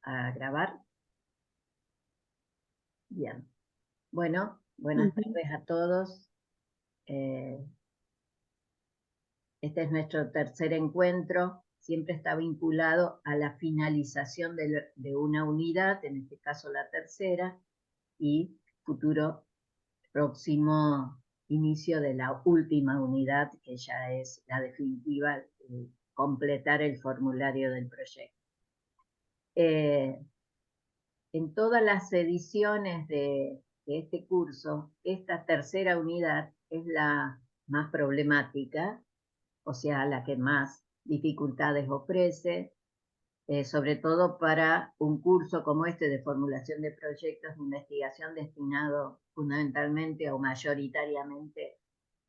a grabar. Bien. Bueno, buenas tardes a todos. Este es nuestro tercer encuentro. Siempre está vinculado a la finalización de una unidad, en este caso la tercera, y futuro próximo inicio de la última unidad, que ya es la definitiva, completar el formulario del proyecto. En todas las ediciones de este curso, esta tercera unidad es la más problemática, o sea, la que más dificultades ofrece, sobre todo para un curso como este de formulación de proyectos de investigación destinado fundamentalmente o mayoritariamente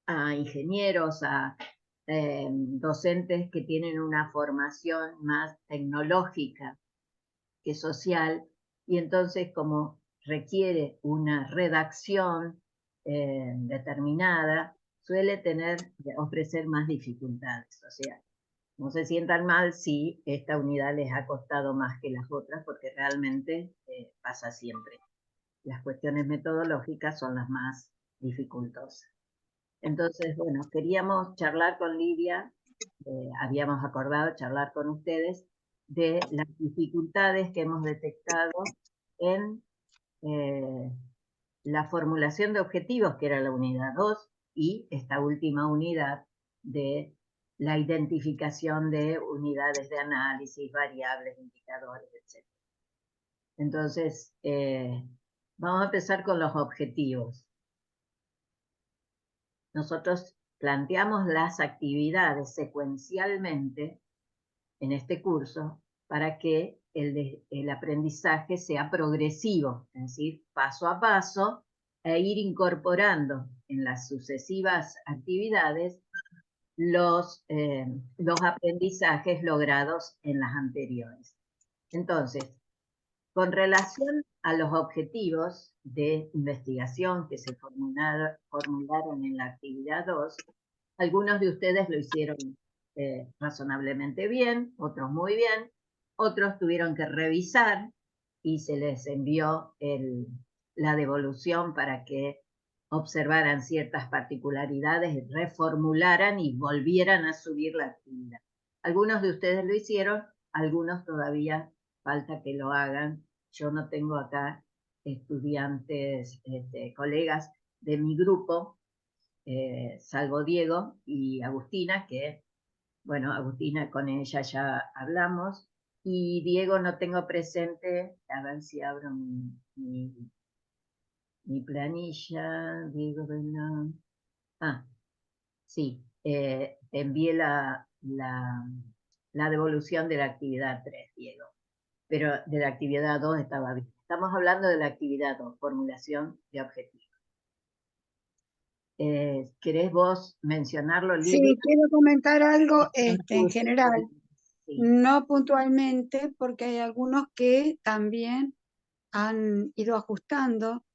a ingenieros, a docentes que tienen una formación más tecnológica que social, y entonces como requiere una redacción determinada, suele ofrecer más dificultades. O sea, no se sientan mal si esta unidad les ha costado más que las otras, porque realmente pasa siempre. Las cuestiones metodológicas son las más dificultosas. Entonces, bueno, queríamos charlar con Lidia, habíamos acordado charlar con ustedes de las dificultades que hemos detectado en la formulación de objetivos, que era la unidad 2, y esta última unidad de la identificación de unidades de análisis, variables, indicadores, etc. Entonces, vamos a empezar con los objetivos. Nosotros planteamos las actividades secuencialmente en este curso para que el aprendizaje sea progresivo, es decir, paso a paso, e ir incorporando en las sucesivas actividades los aprendizajes logrados en las anteriores. Entonces, con relación a los objetivos de investigación que se formularon en la actividad 2, algunos de ustedes lo hicieron razonablemente bien, otros muy bien, otros tuvieron que revisar y se les envió la devolución para que observaran ciertas particularidades, reformularan y volvieran a subir la actividad. Algunos de ustedes lo hicieron, algunos todavía falta que lo hagan. Yo no tengo acá estudiantes, colegas de mi grupo, salvo Diego y Agustina, que, bueno, Agustina, con ella ya hablamos, y Diego no tengo presente, a ver si abro mi planilla, Diego, sí, envié la devolución de la actividad 3, Diego, pero de la actividad 2 estaba bien. Estamos hablando de la actividad 2, formulación de objetivos. ¿Querés vos mencionarlo, Lidia? Sí, quiero comentar algo en general, sí. No puntualmente, porque hay algunos que también han ido ajustando,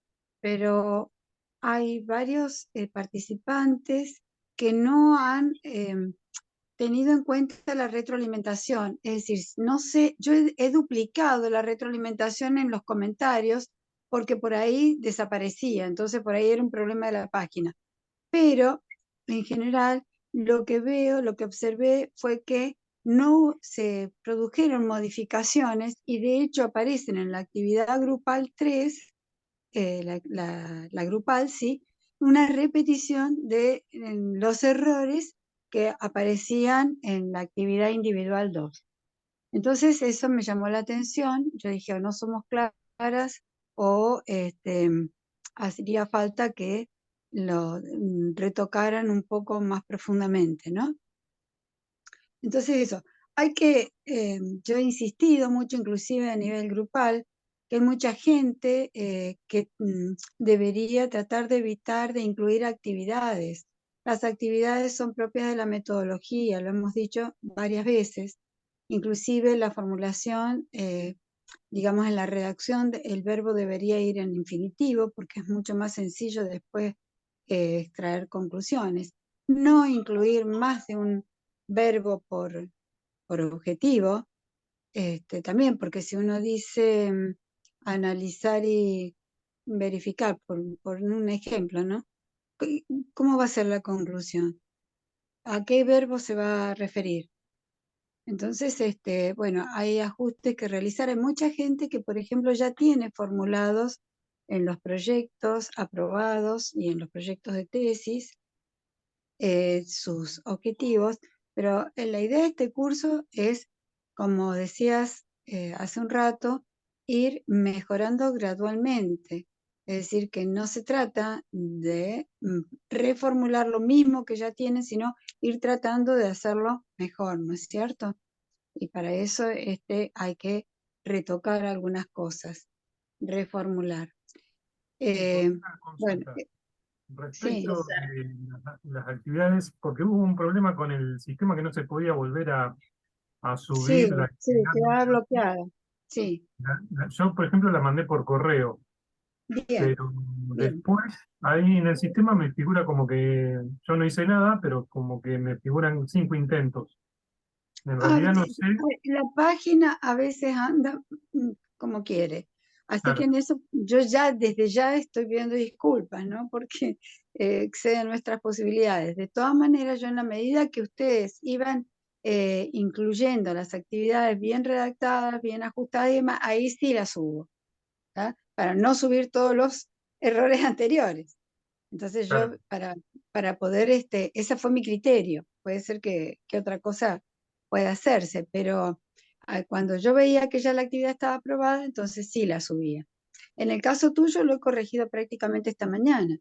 pero hay varios participantes que no han tenido en cuenta la retroalimentación. Es decir, no sé, yo he duplicado la retroalimentación en los comentarios porque por ahí desaparecía, entonces por ahí era un problema de la página. Pero en general lo que veo, lo que observé fue que no se produjeron modificaciones y de hecho aparecen en la actividad grupal 3, la grupal, sí, una repetición de los errores que aparecían en la actividad individual 2. Entonces eso me llamó la atención, yo dije, o no somos claras o haría falta que lo retocaran un poco más profundamente, ¿no? Entonces eso, hay que, yo he insistido mucho, inclusive a nivel grupal, que hay mucha gente que debería tratar de evitar de incluir actividades. Las actividades son propias de la metodología, lo hemos dicho varias veces, inclusive la formulación, digamos en la redacción, el verbo debería ir en infinitivo porque es mucho más sencillo después extraer conclusiones. No incluir más de un verbo por objetivo también, porque si uno dice analizar y verificar, por un ejemplo, ¿no? ¿Cómo va a ser la conclusión? ¿A qué verbo se va a referir? Entonces, bueno, hay ajustes que realizar. Hay mucha gente que, por ejemplo, ya tiene formulados en los proyectos aprobados y en los proyectos de tesis sus objetivos, pero la idea de este curso es, como decías hace un rato, ir mejorando gradualmente. Es decir, que no se trata de reformular lo mismo que ya tienen, sino ir tratando de hacerlo mejor, ¿no es cierto? Y para eso hay que retocar algunas cosas, reformular. Por Eh, una bueno, consulta. sí, Respecto de las actividades, porque hubo un problema con el sistema que no se podía volver a sí, subir la sí, actividad. queda bloqueada. Sí, Yo, por ejemplo, la mandé por correo, bien, pero bien. después ahí en el sistema me figura como que yo no hice nada, pero como que me figuran 5 intentos. En Ah, realidad no sé, la página a veces anda como quiere. Así que claro, en eso yo ya desde ya estoy pidiendo disculpas, ¿no? Porque exceden nuestras posibilidades. De todas maneras, yo en la medida que ustedes iban incluyendo las actividades bien redactadas, bien ajustadas y demás, ahí sí las subo, ¿tá? Para no subir todos los errores anteriores. Entonces yo, claro. para poder, ese fue mi criterio. Puede ser que otra cosa pueda hacerse, pero cuando yo veía que ya la actividad estaba aprobada, entonces sí la subía. En el caso tuyo lo he corregido prácticamente esta mañana,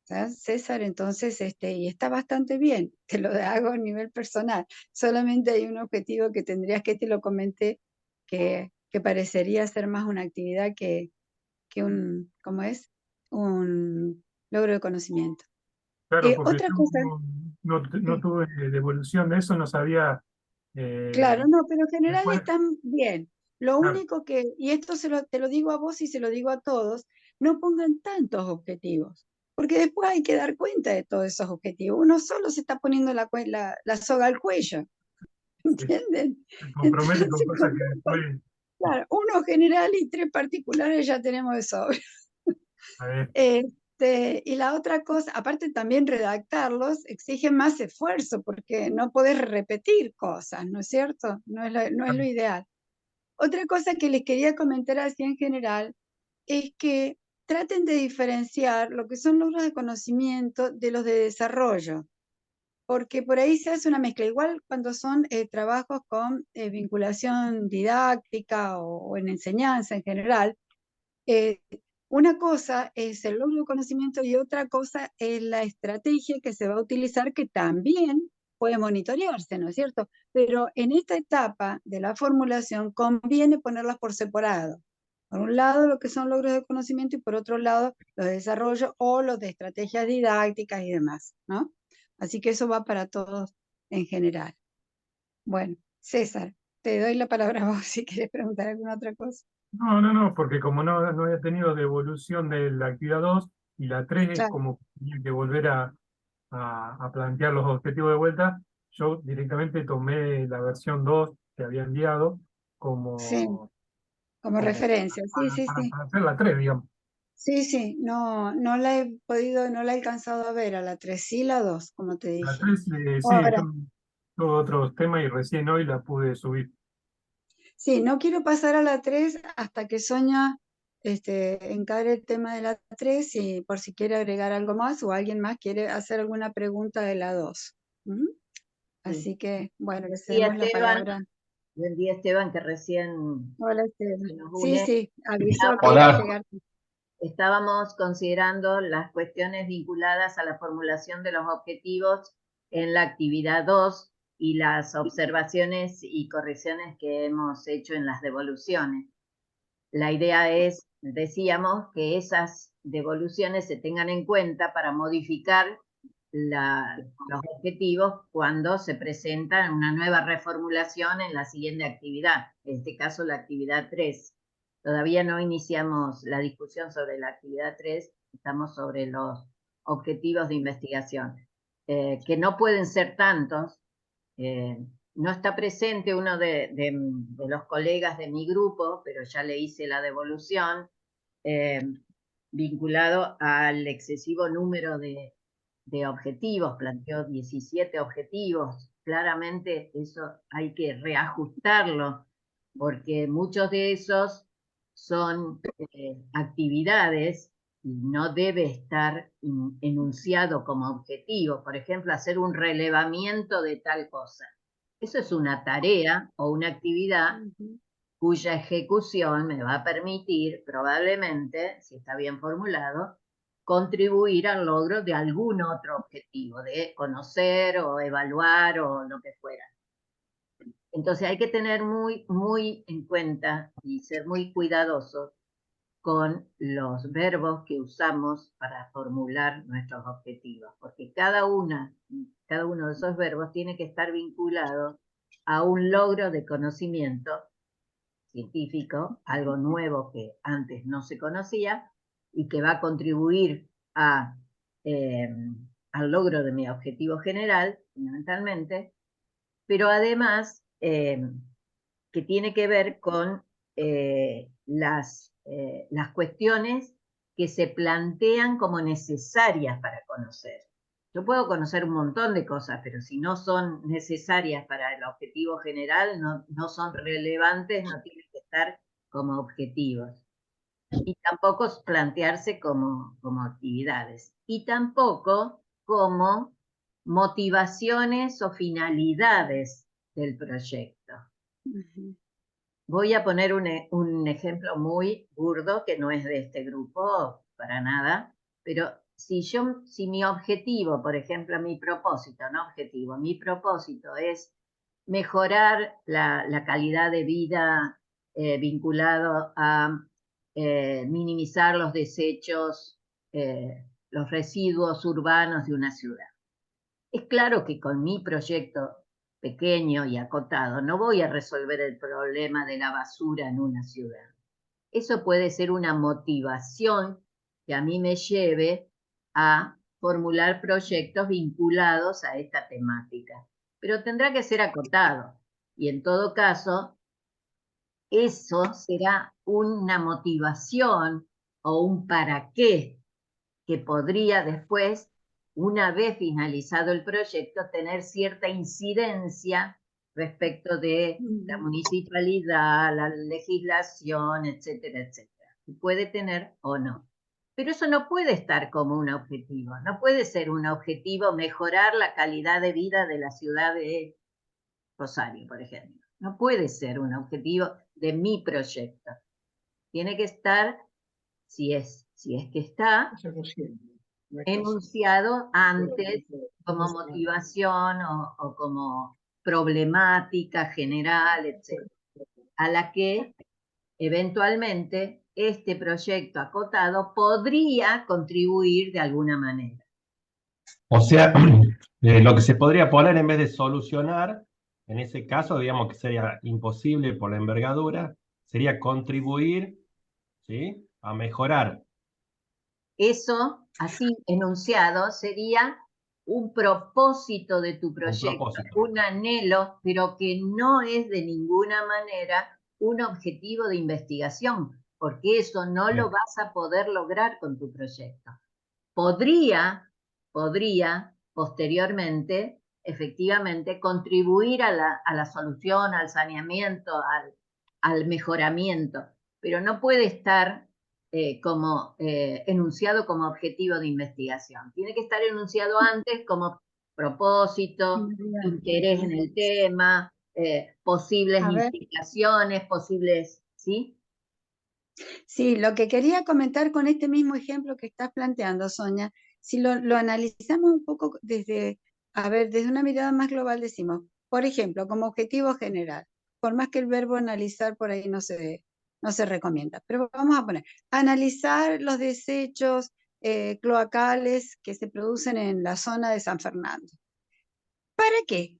¿sabes, César? Entonces, y está bastante bien, te lo hago a nivel personal. Solamente hay un objetivo que tendrías que te lo comenté, que parecería ser más una actividad que un, ¿cómo es? Un logro de conocimiento. Claro, porque Otra yo cosa, no sí, tuve devolución de eso, no sabía. claro, no, pero en general Después, están bien. Lo claro, único que, y esto te lo digo a vos y se lo digo a todos, no pongan tantos objetivos, porque después hay que dar cuenta de todos esos objetivos. Uno solo se está poniendo la soga al cuello, sí, ¿entienden? se compromete con Entonces, cosas que después, claro, uno general y tres particulares ya tenemos de sobra. a ver, Y la otra cosa, aparte también redactarlos exige más esfuerzo porque no podés repetir cosas, ¿no es cierto? No es lo ideal. Otra cosa que les quería comentar así en general es que traten de diferenciar lo que son logros de conocimiento de los de desarrollo, porque por ahí se hace una mezcla. Igual cuando son trabajos con vinculación didáctica o en enseñanza en general, eh, una cosa es el logro de conocimiento y otra cosa es la estrategia que se va a utilizar, que también puede monitorearse, ¿no es cierto? Pero en esta etapa de la formulación conviene ponerlas por separado. Por un lado, lo que son logros de conocimiento y por otro lado, los de desarrollo o los de estrategias didácticas y demás, ¿no? Así que eso va para todos en general. Bueno, César, te doy la palabra a vos si quieres preguntar alguna otra cosa. no, porque como no había tenido devolución de la actividad 2 y la 3 es Claro, como que tenía que volver a plantear los objetivos de vuelta, yo directamente tomé la versión 2 que había enviado sí. como, Como como referencia, sí, sí, sí. para hacer la 3 digamos. Sí, sí, no, no la he podido, no la he alcanzado a ver a la 3 sí la 2 como te La dije. 3 sí, Ahora, tuve otros temas y recién hoy la pude subir. sí, no quiero pasar a la 3 hasta que Sonia encare el tema de la 3 y por si quiere agregar algo más o alguien más quiere hacer alguna pregunta de la 2. ¿Mm? Sí. Así que, bueno, le Buen día, cedemos la Esteban. palabra. Buen día, Esteban, que recién Hola, Esteban. se nos Sí, une. sí, avisó que iba a Hola, llegar. Estábamos considerando las cuestiones vinculadas a la formulación de los objetivos en la actividad 2 y las observaciones y correcciones que hemos hecho en las devoluciones. La idea es, decíamos, que esas devoluciones se tengan en cuenta para modificar los objetivos cuando se presenta una nueva reformulación en la siguiente actividad, en este caso la actividad 3. Todavía no iniciamos la discusión sobre la actividad 3, estamos sobre los objetivos de investigación, que no pueden ser tantos, no está presente uno de los colegas de mi grupo, pero ya le hice la devolución, vinculado al excesivo número de objetivos, planteó 17 objetivos. Claramente eso hay que reajustarlo, porque muchos de esos son actividades y no debe estar enunciado como objetivo. Por ejemplo, hacer un relevamiento de tal cosa. Eso es una tarea o una actividad cuya ejecución me va a permitir, probablemente, si está bien formulado, contribuir al logro de algún otro objetivo, de conocer o evaluar o lo que fuera. Entonces hay que tener muy en cuenta y ser muy cuidadosos con los verbos que usamos para formular nuestros objetivos, porque cada uno de esos verbos tiene que estar vinculado a un logro de conocimiento científico, algo nuevo que antes no se conocía y que va a contribuir al logro de mi objetivo general, fundamentalmente, pero además que tiene que ver con las cuestiones que se plantean como necesarias para conocer. Yo puedo conocer un montón de cosas, pero si no son necesarias para el objetivo general, no son relevantes, no tienen que estar como objetivos. Y tampoco plantearse como actividades. Y tampoco como motivaciones o finalidades del proyecto. Voy a poner un ejemplo muy burdo que no es de este grupo para nada, pero si mi objetivo, por ejemplo, mi propósito es mejorar la calidad de vida vinculado a minimizar los desechos, los residuos urbanos de una ciudad. Es claro que con mi proyecto pequeño y acotado no voy a resolver el problema de la basura en una ciudad. Eso puede ser una motivación que a mí me lleve a formular proyectos vinculados a esta temática, pero tendrá que ser acotado y en todo caso eso será una motivación o un para qué que podría después, una vez finalizado el proyecto, tener cierta incidencia respecto de la municipalidad, la legislación, etcétera, etcétera. Puede tener o no. Pero eso no puede estar como un objetivo. No puede ser un objetivo mejorar la calidad de vida de la ciudad de Rosario, por ejemplo. No puede ser un objetivo de mi proyecto. Tiene que estar, si es que está, enunciado antes como motivación o como problemática general, etc., a la que eventualmente este proyecto acotado podría contribuir de alguna manera. O sea, lo que se podría poner en vez de solucionar, en ese caso, digamos que sería imposible por la envergadura, sería contribuir, ¿sí?, a mejorar. Eso, así enunciado, sería un propósito de tu proyecto, un anhelo, pero que no es de ninguna manera un objetivo de investigación, porque eso no lo vas a poder lograr con tu proyecto. Podría posteriormente, efectivamente, contribuir a la solución, al saneamiento, al mejoramiento, pero no puede estar enunciado como objetivo de investigación. Tiene que estar enunciado antes como propósito, interés en el tema, posibles implicaciones, posibles, ¿sí? Sí, lo que quería comentar con este mismo ejemplo que estás planteando, Sonia, si lo analizamos un poco desde una mirada más global, decimos, por ejemplo, como objetivo general, por más que el verbo analizar por ahí no se recomienda, pero vamos a poner, analizar los desechos cloacales que se producen en la zona de San Fernando. ¿Para qué?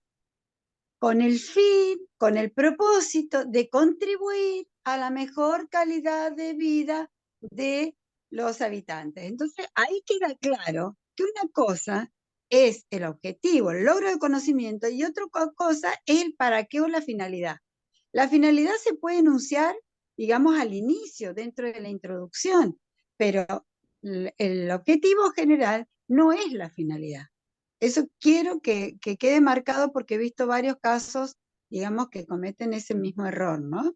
Con el fin, con el propósito de contribuir a la mejor calidad de vida de los habitantes. Entonces, ahí queda claro que una cosa es el objetivo, el logro de conocimiento, y otra cosa es el para qué o la finalidad. La finalidad se puede enunciar, digamos, al inicio, dentro de la introducción, pero el objetivo general no es la finalidad. Eso quiero que quede marcado porque he visto varios casos, digamos, que cometen ese mismo error, ¿no?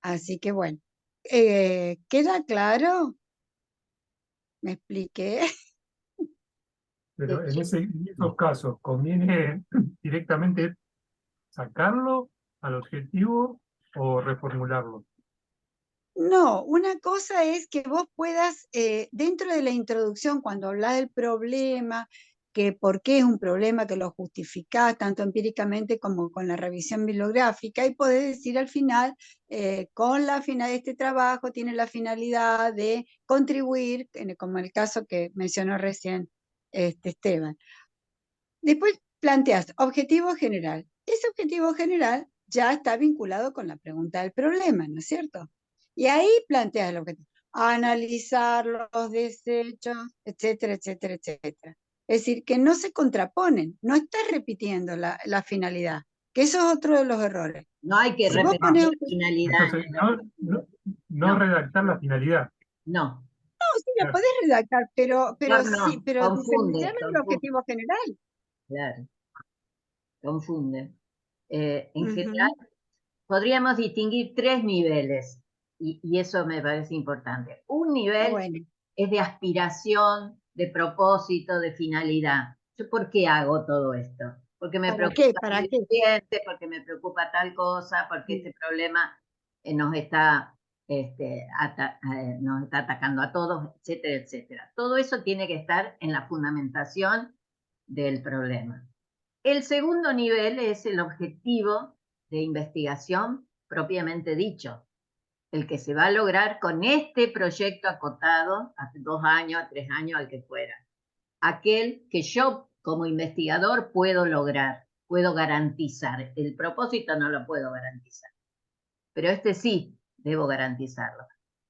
Así que bueno, ¿queda claro? ¿Me expliqué? Pero en esos casos, ¿conviene directamente sacarlo al objetivo o reformularlo? No, una cosa es que vos puedas, dentro de la introducción, cuando hablas del problema, que por qué es un problema, que lo justificás tanto empíricamente como con la revisión bibliográfica, y podés decir al final, este trabajo tiene la finalidad de contribuir, como el caso que mencionó recién Esteban. Después planteas objetivo general. Ese objetivo general ya está vinculado con la pregunta del problema, ¿no es cierto? Y ahí planteas el objetivo. Analizar los desechos, etcétera, etcétera, etcétera. Es decir, que no se contraponen, no estás repitiendo la finalidad, que eso es otro de los errores. No hay que Si vos repetir pones la finalidad. Entonces, no No. redactar la finalidad. No, sí la Claro. podés redactar, pero no, pero diferenciarlo del confunde, objetivo general. claro, confunde. En general, Ujú. podríamos distinguir 3 niveles, y eso me parece importante. Un nivel Bueno, es de aspiración, de propósito, de finalidad. ¿Yo por qué hago todo esto? Porque me ¿para qué? preocupa ¿Para el qué? cliente, porque me preocupa tal cosa, porque este problema nos está, nos está atacando a todos, etcétera, etcétera. Todo eso tiene que estar en la fundamentación del problema. El segundo nivel es el objetivo de investigación propiamente dicho, el que se va a lograr con este proyecto acotado a 2 años, a 3 años, al que fuera. Aquel que yo como investigador puedo lograr, puedo garantizar. El propósito no lo puedo garantizar, pero este sí debo garantizarlo.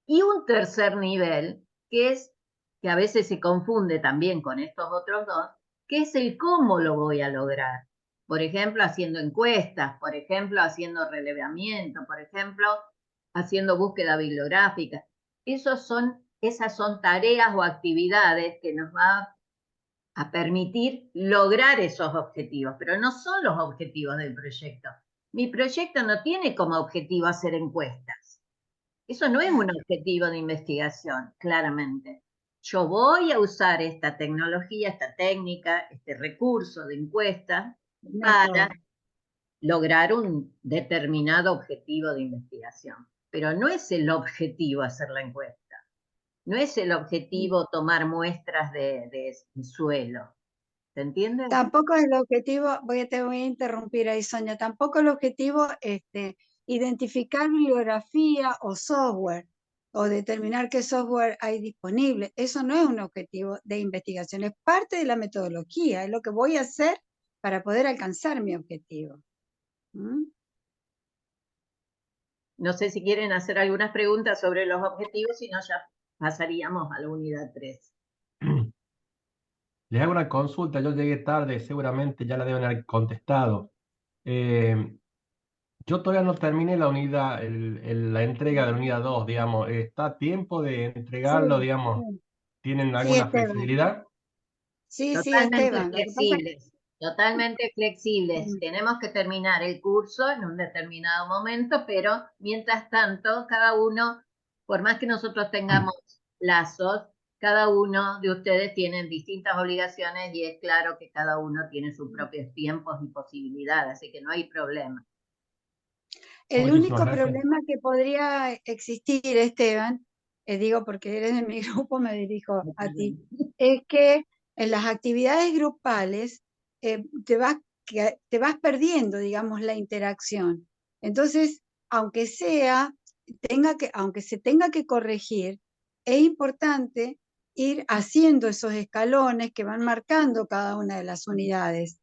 Y un tercer nivel, que es que a veces se confunde también con estos otros dos, que es el cómo lo voy a lograr. Por ejemplo, haciendo encuestas, por ejemplo, haciendo relevamiento, por ejemplo, haciendo búsqueda bibliográfica. Esas son tareas o actividades que nos va a permitir lograr esos objetivos, pero no son los objetivos del proyecto. Mi proyecto no tiene como objetivo hacer encuestas. Eso no es un objetivo de investigación, claramente. Yo voy a usar esta tecnología, esta técnica, este recurso de encuesta para lograr un determinado objetivo de investigación. Pero no es el objetivo hacer la encuesta. No es el objetivo tomar muestras de suelo. ¿Se entiende? Tampoco es el objetivo, te voy a interrumpir ahí, Sonia, tampoco el objetivo identificar bibliografía o software o determinar qué software hay disponible. Eso no es un objetivo de investigación, es parte de la metodología, es lo que voy a hacer para poder alcanzar mi objetivo. ¿Mm? No sé si quieren hacer algunas preguntas sobre los objetivos, si no ya pasaríamos a la unidad 3. Les hago una consulta, yo llegué tarde, seguramente ya la deben haber contestado. Yo todavía no terminé la unidad, la entrega de la unidad 2, digamos. ¿Está a tiempo de entregarlo, Sí, digamos? sí. ¿Tienen Sí, alguna Esteban. flexibilidad? Sí, Totalmente Esteban. Lo que pasa flexibles, totalmente flexibles. es Tenemos que terminar el curso en un determinado momento, pero mientras tanto, cada uno, por más que nosotros tengamos lazos, cada uno de ustedes tiene distintas obligaciones y es claro que cada uno tiene sus propios tiempos y posibilidades, así que no hay problema. el Muchísimas único gracias. problema que podría existir, Esteban, digo porque eres de mi grupo, me dirijo a ti, es que en las actividades grupales te vas perdiendo, digamos, la interacción. Entonces, aunque se tenga que corregir, es importante ir haciendo esos escalones que van marcando cada una de las unidades,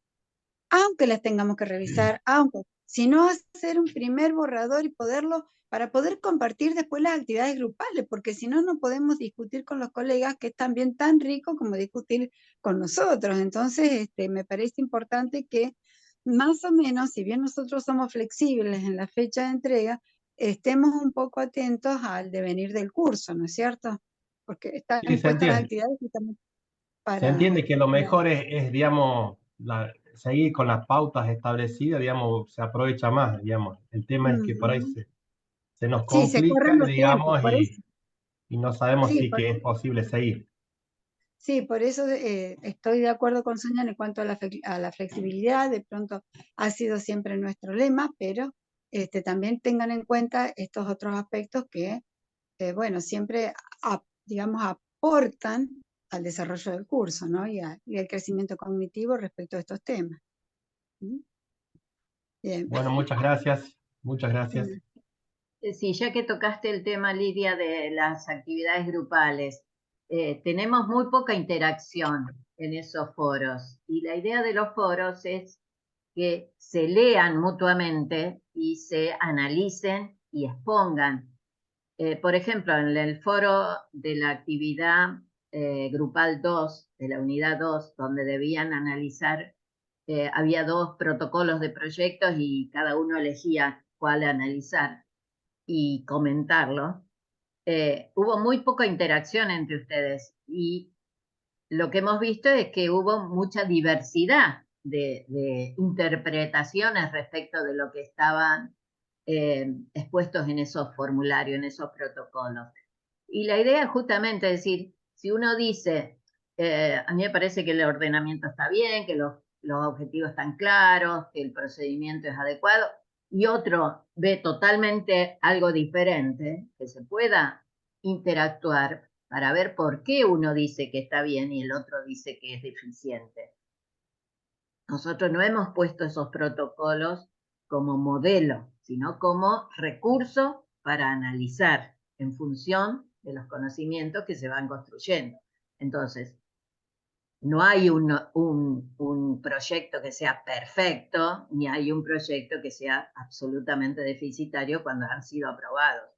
aunque las tengamos que revisar, aunque, sino hacer un primer borrador y poderlo para poder compartir después las actividades grupales, porque si no, no podemos discutir con los colegas, que es también tan rico como discutir con nosotros. Entonces, me parece importante que más o menos, si bien nosotros somos flexibles en la fecha de entrega, estemos un poco atentos al devenir del curso, ¿no es cierto? Porque están Sí, se puestas las entiende. actividades justamente Se entiende que lo para- mejor es, digamos, seguir con las pautas establecidas, digamos, se aprovecha más, digamos. El tema es que por ahí Ujú. se nos Sí, se corren complica, los tiempos, digamos, por eso. y no sabemos Sí, si que es posible seguir. sí, por eso estoy de acuerdo con Sonia en cuanto a a la flexibilidad. De pronto ha sido siempre nuestro lema, pero también tengan en cuenta estos otros aspectos que, bueno, siempre, digamos, aportan al desarrollo del curso, ¿no? Y al crecimiento cognitivo respecto a estos temas. ¿Mm? Bien. Bueno, muchas gracias. Muchas gracias. Sí, ya que tocaste el tema, Lidia, de las actividades grupales, tenemos muy poca interacción en esos foros y la idea de los foros es que se lean mutuamente y se analicen y expongan. Por ejemplo, en el foro de la actividad grupal 2, de la unidad 2, donde debían analizar, había 2 protocolos de proyectos y cada uno elegía cuál analizar y comentarlo. Hubo muy poca interacción entre ustedes y lo que hemos visto es que hubo mucha diversidad de interpretaciones respecto de lo que estaban expuestos en esos formularios, en esos protocolos. Y la idea es justamente decir, si uno dice, a mí me parece que el ordenamiento está bien, que los objetivos están claros, que el procedimiento es adecuado, y otro ve totalmente algo diferente, que se pueda interactuar para ver por qué uno dice que está bien y el otro dice que es deficiente. Nosotros no hemos puesto esos protocolos como modelo, sino como recurso para analizar en función de los conocimientos que se van construyendo. Entonces, no hay un proyecto que sea perfecto, ni hay un proyecto que sea absolutamente deficitario cuando han sido aprobados.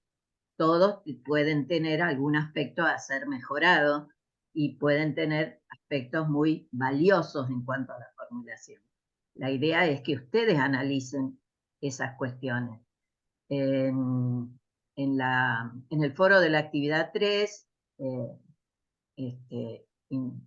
Todos pueden tener algún aspecto a ser mejorado y pueden tener aspectos muy valiosos en cuanto a la formulación. La idea es que ustedes analicen esas cuestiones. En el foro de la actividad 3,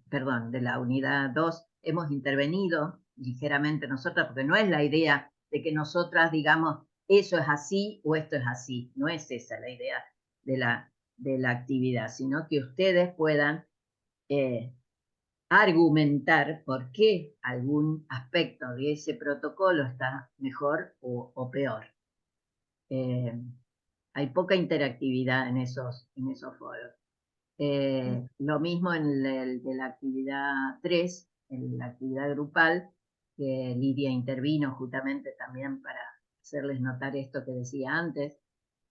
perdón, de la unidad 2, hemos intervenido ligeramente nosotras, porque no es la idea de que nosotras digamos eso es así o esto es así, no es esa la idea de la actividad, sino que ustedes puedan argumentar por qué algún aspecto de ese protocolo está mejor o peor. Hay poca interactividad en esos foros. Lo mismo en el de la actividad 3, en la actividad grupal, que Lidia intervino justamente también para hacerles notar esto que decía antes,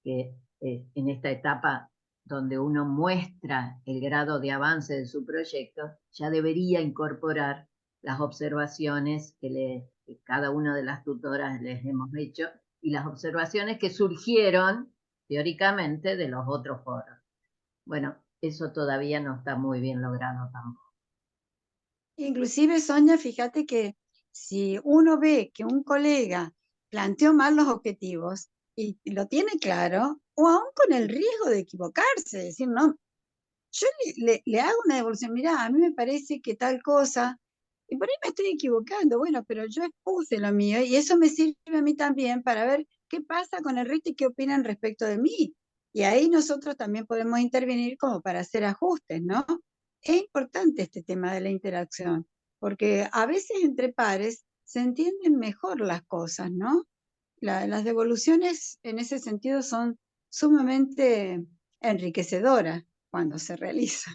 que en esta etapa donde uno muestra el grado de avance de su proyecto, ya debería incorporar las observaciones que cada una de las tutoras les hemos hecho y las observaciones que surgieron teóricamente de los otros foros. Bueno, eso todavía no está muy bien logrado tampoco. Inclusive, Sonia, fíjate que si uno ve que un colega planteó mal los objetivos y lo tiene claro, o aún con el riesgo de equivocarse, decir, no, yo le hago una devolución, mira, a mí me parece que tal cosa, y por ahí me estoy equivocando, bueno, pero yo expuse lo mío y eso me sirve a mí también para ver qué pasa con el resto y qué opinan respecto de mí. Y ahí nosotros también podemos intervenir como para hacer ajustes, ¿no? Es importante este tema de la interacción, porque a veces entre pares se entienden mejor las cosas, ¿no? Las devoluciones en ese sentido son sumamente enriquecedoras cuando se realizan.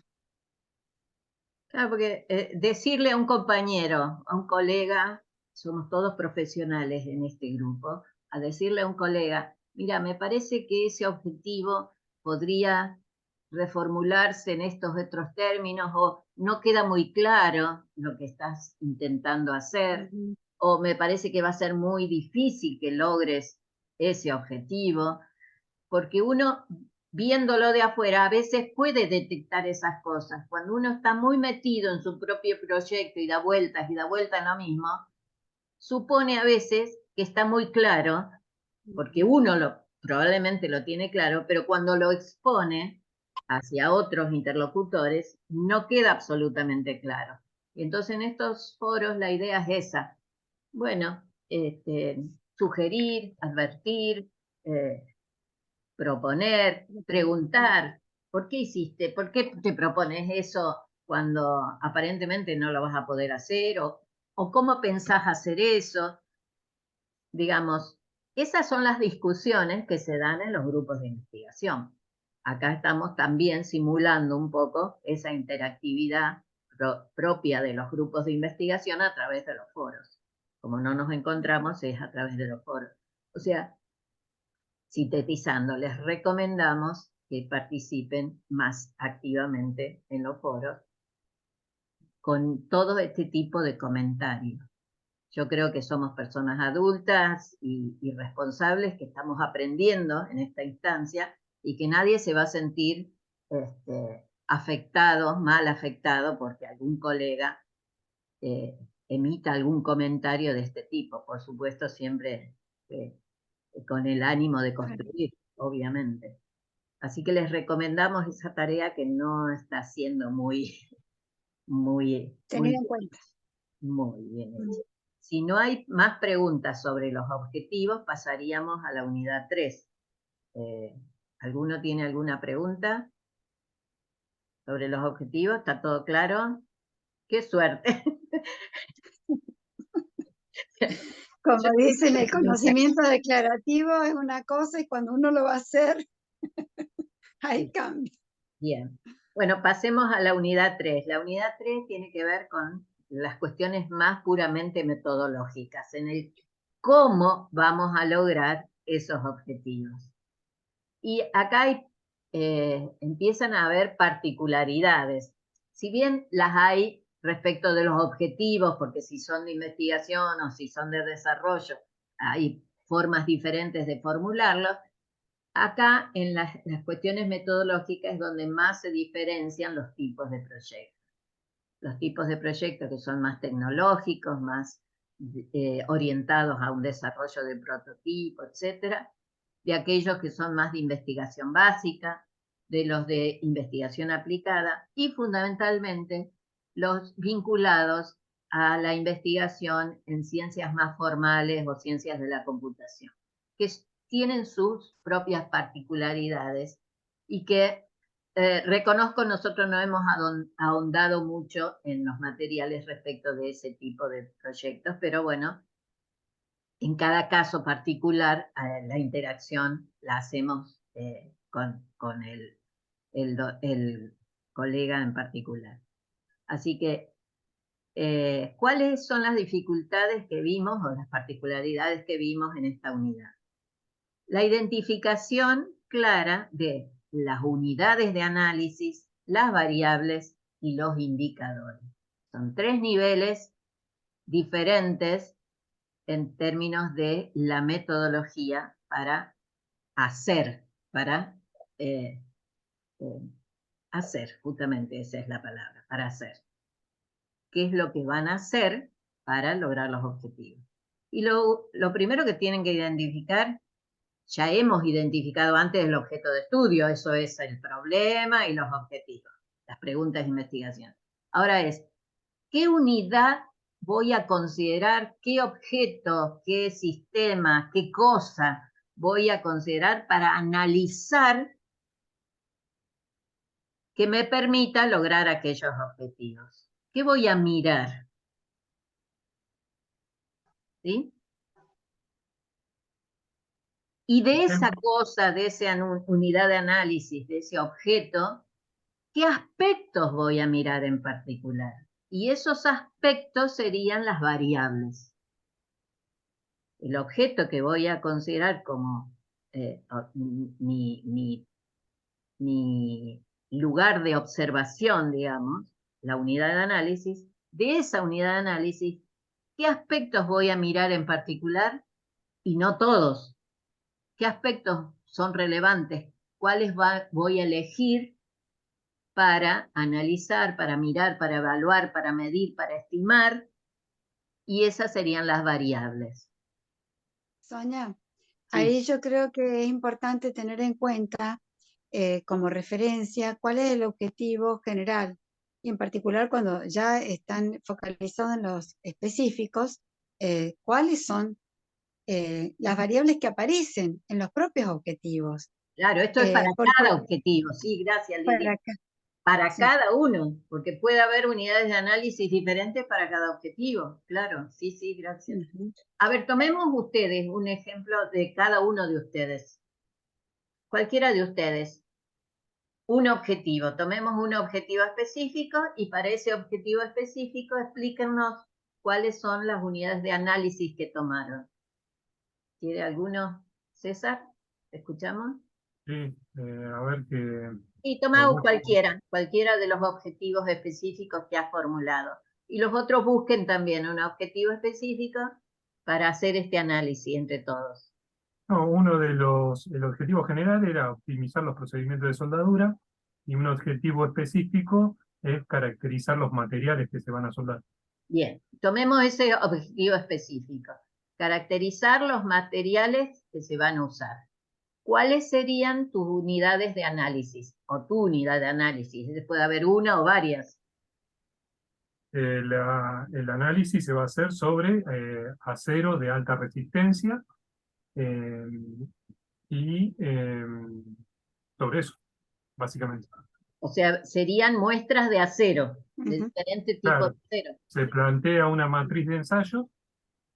Claro, porque decirle a un compañero, a un colega, somos todos profesionales en este grupo, a decirle a un colega, mira, me parece que ese objetivo podría reformularse en estos otros términos o no queda muy claro lo que estás intentando hacer o me parece que va a ser muy difícil que logres ese objetivo. porque uno, viéndolo de afuera, a veces puede detectar esas cosas. Cuando uno está muy metido en su propio proyecto y da vueltas en lo mismo, supone a veces que está muy claro, porque uno probablemente lo tiene claro, pero cuando lo expone hacia otros interlocutores, no queda absolutamente claro. Y entonces en estos foros la idea es esa. Bueno, sugerir, advertir, proponer, preguntar, ¿por qué hiciste? ¿Por qué te propones eso cuando aparentemente no lo vas a poder hacer? ¿O cómo pensás hacer eso? Digamos, esas son las discusiones que se dan en los grupos de investigación. Acá estamos también simulando un poco esa interactividad propia de los grupos de investigación a través de los foros. Como no nos encontramos, es a través de los foros. O sea, sintetizando, les recomendamos que participen más activamente en los foros con todo este tipo de comentarios. Yo creo que somos personas adultas y responsables que estamos aprendiendo en esta instancia y que nadie se va a sentir afectado, mal afectado, porque algún colega emita algún comentario de este tipo. Por supuesto, siempre con el ánimo de construir, obviamente. Así que les recomendamos esa tarea que no está siendo muy Tener en cuenta. muy bien hecha. Si no hay más preguntas sobre los objetivos, pasaríamos a la unidad 3. ¿Alguno tiene alguna pregunta sobre los objetivos? ¿Está todo claro? ¡Qué suerte! Como dicen, el conocimiento declarativo es una cosa y cuando uno lo va a hacer, ahí cambia. Bien. Bueno, pasemos a la unidad 3. La unidad 3 tiene que ver con las cuestiones más puramente metodológicas, en el cómo vamos a lograr esos objetivos. Y acá empiezan a haber particularidades. Si bien las hay respecto de los objetivos, porque si son de investigación o si son de desarrollo, hay formas diferentes de formularlos, acá en las cuestiones metodológicas es donde más se diferencian los tipos de proyectos. Los tipos de proyectos que son más tecnológicos, más orientados a un desarrollo de prototipo, etcétera, de aquellos que son más de investigación básica, de los de investigación aplicada y fundamentalmente los vinculados a la investigación en ciencias más formales o ciencias de la computación, que tienen sus propias particularidades y que reconozco, nosotros no hemos ahondado mucho en los materiales respecto de ese tipo de proyectos, pero bueno, en cada caso particular la interacción la hacemos con el colega en particular. Así que, ¿cuáles son las dificultades que vimos o las particularidades que vimos en esta unidad? La identificación clara de las unidades de análisis, las variables y los indicadores. Son 3 niveles diferentes en términos de la metodología para hacer, hacer, justamente esa es la palabra, para hacer. ¿Qué es lo que van a hacer para lograr los objetivos? Y lo primero que tienen que identificar, ya hemos identificado antes el objeto de estudio, eso es el problema y los objetivos, las preguntas de investigación. Ahora es, ¿qué unidad voy a considerar, qué objeto, qué sistema, qué cosa voy a considerar para analizar que me permita lograr aquellos objetivos? ¿Qué voy a mirar? ¿Sí? Y de esa cosa, de esa unidad de análisis, de ese objeto, ¿qué aspectos voy a mirar en particular? Y esos aspectos serían las variables. El objeto que voy a considerar como mi lugar de observación, digamos, la unidad de análisis, de esa unidad de análisis, ¿qué aspectos voy a mirar en particular? Y no todos. ¿Qué aspectos son relevantes, cuáles voy a elegir para analizar, para mirar, para evaluar, para medir, para estimar, y esas serían las variables. Sonia, Sí. ahí yo creo que es importante tener en cuenta como referencia cuál es el objetivo general, y en particular cuando ya están focalizados en los específicos, cuáles son las variables que aparecen en los propios objetivos. Claro, esto es para Porque cada objetivo, sí, gracias Lili. Para sí. cada uno, porque puede haber unidades de análisis diferentes para cada objetivo, claro, sí, sí, gracias. A ver, tomemos ustedes un ejemplo de cada uno de ustedes. Cualquiera de ustedes. Un objetivo, tomemos un objetivo específico y para ese objetivo específico explíquenos cuáles son las unidades de análisis que tomaron. ¿Quiere alguno, César? ¿Te escuchamos? Sí, a ver que... Y toma cualquiera de los objetivos específicos que has formulado. Y los otros busquen también un objetivo específico para hacer este análisis entre todos. No, el objetivo general era optimizar los procedimientos de soldadura y un objetivo específico es caracterizar los materiales que se van a soldar. Bien, tomemos ese objetivo específico. Caracterizar los materiales que se van a usar. ¿Cuáles serían tus unidades de análisis? O tu unidad de análisis. Puede haber una o varias. El análisis se va a hacer sobre acero de alta resistencia y sobre eso, básicamente. O sea, serían muestras de acero, de diferentes tipos Claro, de acero. se plantea una matriz de ensayo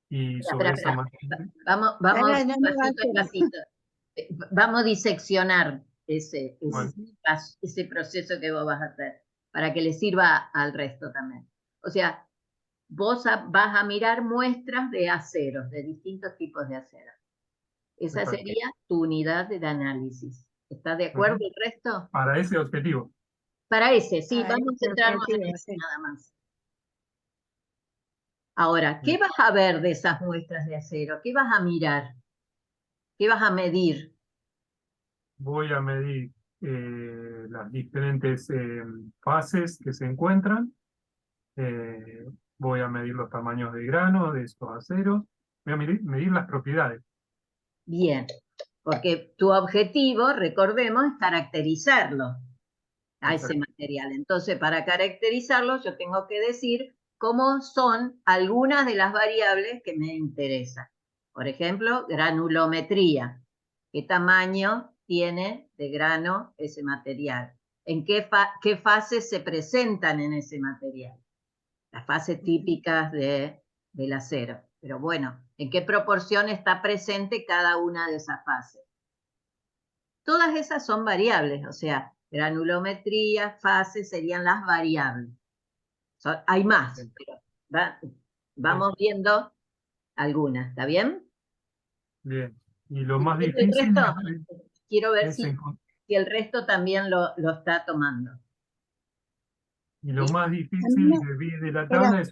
y sobre esa matriz... Vamos pasito a pasito. Vamos a diseccionar ese proceso que vos vas a hacer, para que le sirva al resto también. O sea, vos vas a mirar muestras de aceros, de distintos tipos de acero. Esa sería tu unidad de análisis. ¿Estás de acuerdo el resto? Para ese objetivo. Para ese, sí, vamos a centrarnos en ese nada más. Ahora, ¿qué vas a ver de esas muestras de acero? ¿Qué vas a mirar? ¿Qué vas a medir? Voy a medir las diferentes fases que se encuentran. Voy a medir los tamaños de grano de estos aceros. Voy a medir las propiedades. Bien, porque tu objetivo, recordemos, es caracterizarlo a ese material. Entonces, para caracterizarlo, yo tengo que decir cómo son algunas de las variables que me interesan. Por ejemplo, granulometría. ¿Qué tamaño tiene de grano ese material? ¿En qué fases se presentan en ese material? Las fases típicas del acero. Pero bueno, ¿en qué proporción está presente cada una de esas fases? Todas esas son variables, o sea, granulometría, fases serían las variables. Hay más, pero vamos viendo algunas, ¿está bien? Bien, y lo más difícil quiero ver si el resto también lo está tomando. Y lo más difícil de la tabla